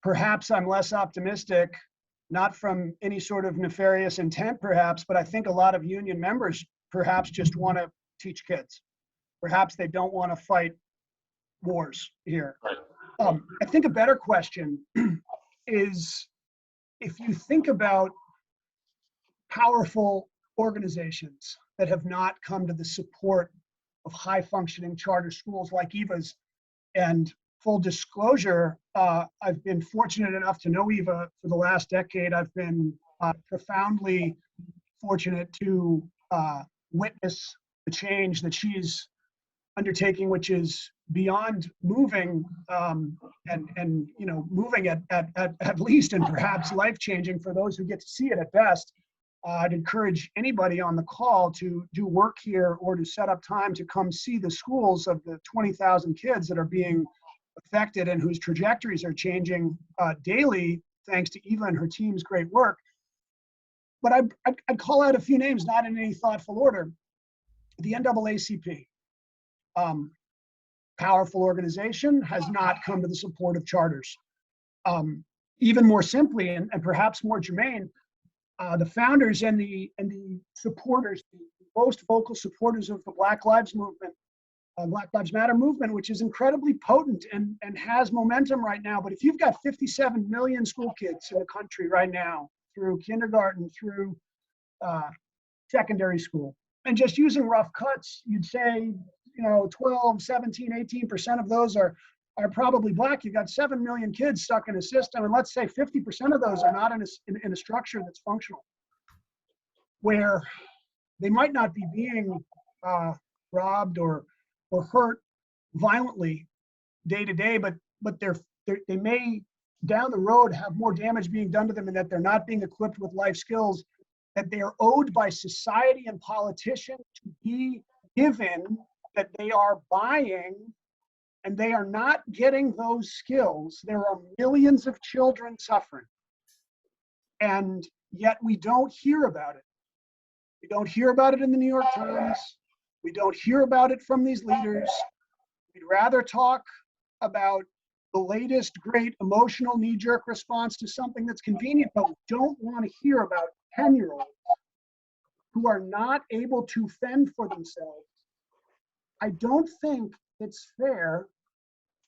S8: Perhaps I'm less optimistic, not from any sort of nefarious intent perhaps, but I think a lot of union members perhaps just want to teach kids. Perhaps they don't want to fight wars here. I think a better question is, if you think about powerful organizations that have not come to the support of high-functioning charter schools like Eva's, and full disclosure, I've been fortunate enough to know Eva for the last decade. I've been profoundly fortunate to witness the change that she's undertaking, which is beyond moving and you know, moving at least, and perhaps life-changing for those who get to see it at best. I'd encourage anybody on the call to do work here or to set up time to come see the schools of the 20,000 kids that are being affected and whose trajectories are changing daily thanks to Eva and her team's great work. But I'd call out a few names, not in any thoughtful order. The NAACP, powerful organization, has not come to the support of charters. Even more simply, and perhaps more germane, the founders and the supporters, the most vocal supporters of the Black Lives movement, Black Lives Matter movement, which is incredibly potent and has momentum right now. But if you've got 57 million school kids in the country right now, through kindergarten, through secondary school, and just using rough cuts, you'd say, 12, 17, 18% of those are probably Black. You've got 7 million kids stuck in a system, and let's say 50% of those are not in a structure that's functional, where they might not be being robbed or hurt violently day to day, but they may down the road have more damage being done to them, and that they're not being equipped with life skills that they are owed by society and politicians to be given, that they are buying, and they are not getting those skills. There are millions of children suffering, and yet we don't hear about it. We don't hear about it in the New York Times. We don't hear about it from these leaders. We'd rather talk about the latest great emotional knee-jerk response to something that's convenient, but we don't want to hear about 10-year-olds who are not able to fend for themselves. I don't think it's fair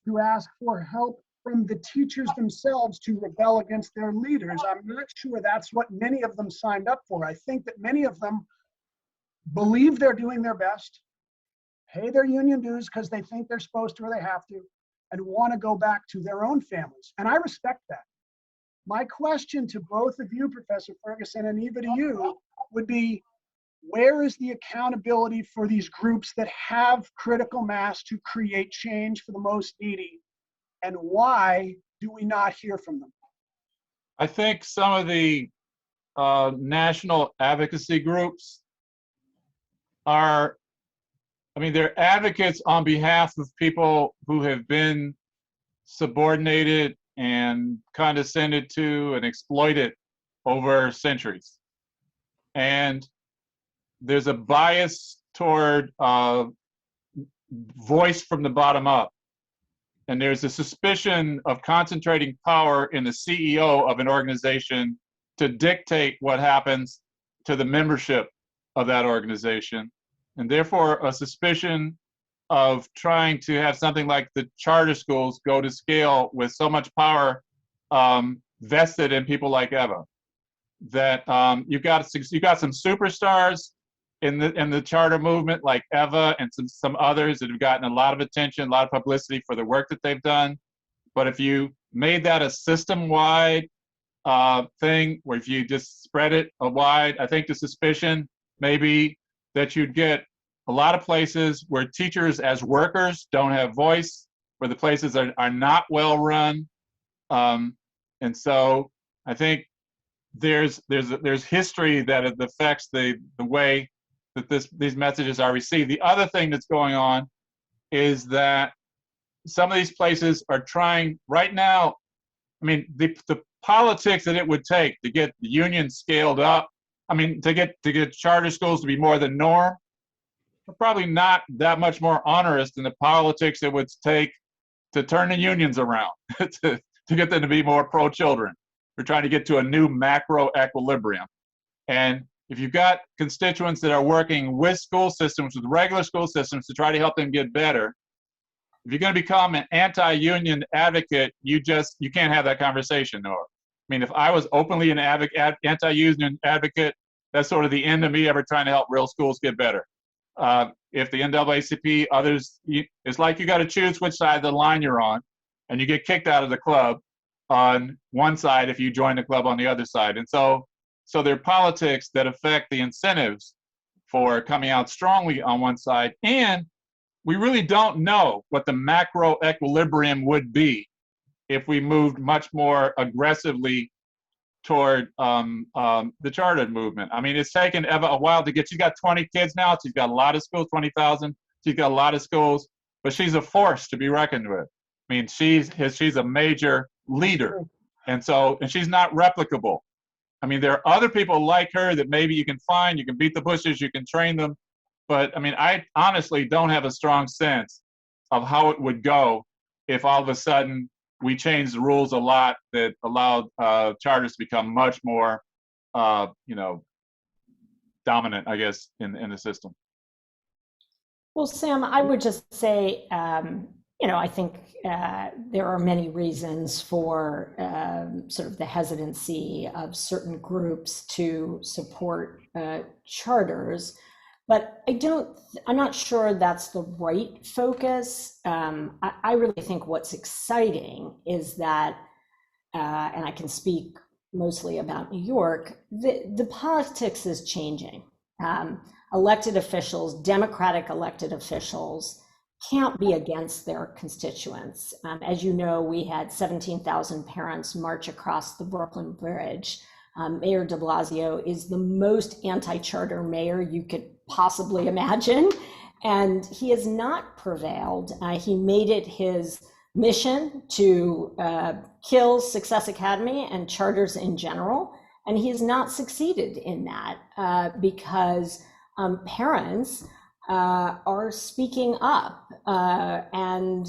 S8: to ask for help from the teachers themselves to rebel against their leaders. I'm not sure that's what many of them signed up for. I think that many of them believe they're doing their best, pay their union dues because they think they're supposed to or they have to, and want to go back to their own families. And I respect that. My question to both of you, Professor Ferguson, and Eva, to you, would be, where is the accountability for these groups that have critical mass to create change for the most needy? And why do we not hear from them?
S2: I think some of the national advocacy groups they're advocates on behalf of people who have been subordinated and condescended to and exploited over centuries. And there's a bias toward voice from the bottom up. And there's a suspicion of concentrating power in the CEO of an organization to dictate what happens to the membership of that organization. And therefore, a suspicion of trying to have something like the charter schools go to scale with so much power vested in people like Eva. That you've got some superstars in the charter movement like Eva and some others that have gotten a lot of attention, a lot of publicity for the work that they've done. But if you made that a system-wide thing, or if you just spread it wide, I think the suspicion maybe that you'd get a lot of places where teachers as workers don't have voice, where the places are not well run. And so I think there's history that it affects the way that these messages are received. The other thing that's going on is that some of these places are trying right now. I mean, the politics that it would take to get the union scaled up, to get charter schools to be more the norm, are probably not that much more onerous than the politics it would take to turn the unions around, to get them to be more pro-children. We're trying to get to a new macro equilibrium. And if you've got constituents that are working with school systems, with regular school systems, to try to help them get better, if you're going to become an anti-union advocate, you can't have that conversation, Noah. If I was openly an anti-union advocate, that's sort of the end of me ever trying to help real schools get better. If the NAACP, others, it's like you got to choose which side of the line you're on, and you get kicked out of the club on one side if you join the club on the other side. And so there are politics that affect the incentives for coming out strongly on one side. And we really don't know what the macro equilibrium would be if we moved much more aggressively toward the charter movement. It's taken Eva a while to get. She's got 20 kids now. She's got a lot of schools, 20,000. She's got a lot of schools, but she's a force to be reckoned with. She's a major leader, and she's not replicable. There are other people like her that maybe you can find. You can beat the bushes. You can train them, but I honestly don't have a strong sense of how it would go if all of a sudden we changed the rules a lot that allowed charters to become much more, dominant, I guess, in the system.
S3: Well, Sam, I would just say, I think there are many reasons for sort of the hesitancy of certain groups to support charters, but I'm not sure that's the right focus. I really think what's exciting is that, and I can speak mostly about New York, the politics is changing. Elected officials, Democratic elected officials, can't be against their constituents. As you know, we had 17,000 parents march across the Brooklyn Bridge. Mayor de Blasio is the most anti-charter mayor you could possibly imagine, and he has not prevailed. He made it his mission to kill Success Academy and charters in general, and he has not succeeded in that because parents are speaking up, and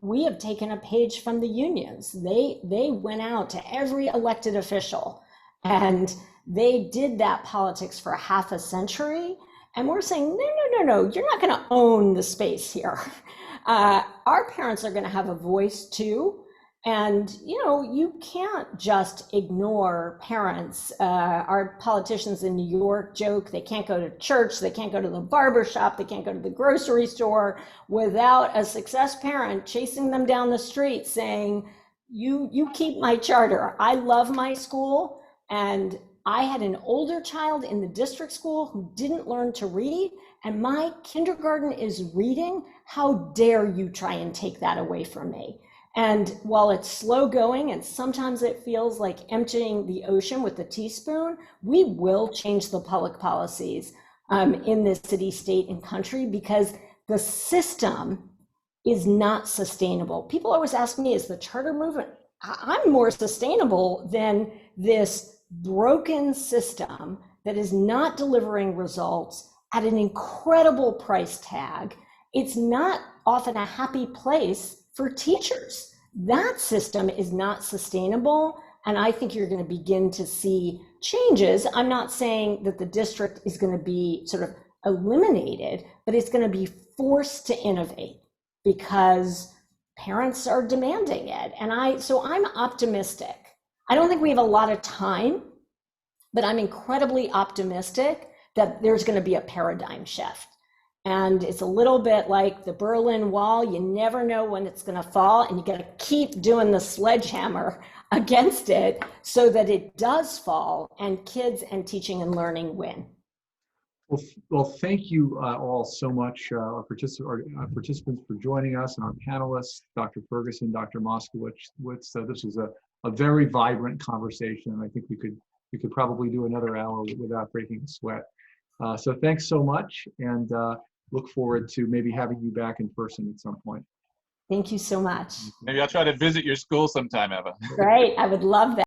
S3: we have taken a page from the unions. They went out to every elected official, and they did that politics for half a century. And we're saying, no, you're not going to own the space here. Our parents are going to have a voice too. And, you can't just ignore parents. Our politicians in New York joke they can't go to church, they can't go to the barber shop, they can't go to the grocery store without a Success parent chasing them down the street saying, you keep my charter. I love my school. And I had an older child in the district school who didn't learn to read, and my kindergarten is reading. How dare you try and take that away from me? And while it's slow going and sometimes it feels like emptying the ocean with a teaspoon, we will change the public policies in this city, state, and country, because the system is not sustainable. People always ask me, is the charter movement? I'm more sustainable than this broken system that is not delivering results at an incredible price tag. It's not often a happy place for teachers. That system is not sustainable, and I think you're going to begin to see changes. I'm not saying that the district is going to be sort of eliminated, but it's going to be forced to innovate because parents are demanding it. And so I'm optimistic. I don't think we have a lot of time, but I'm incredibly optimistic that there's going to be a paradigm shift. And it's a little bit like the Berlin Wall. You never know when it's going to fall, and you got to keep doing the sledgehammer against it so that it does fall and kids and teaching and learning win.
S1: Well, thank you all so much, our participants, for joining us, and our panelists, Dr. Ferguson, Dr. Moskowitz. This was a very vibrant conversation, and I think we could probably do another hour without breaking a sweat. So thanks so much, and look forward to maybe having you back in person at some point.
S3: Thank you so much.
S2: Maybe I'll try to visit your school sometime, Eva.
S3: Great, I would love that.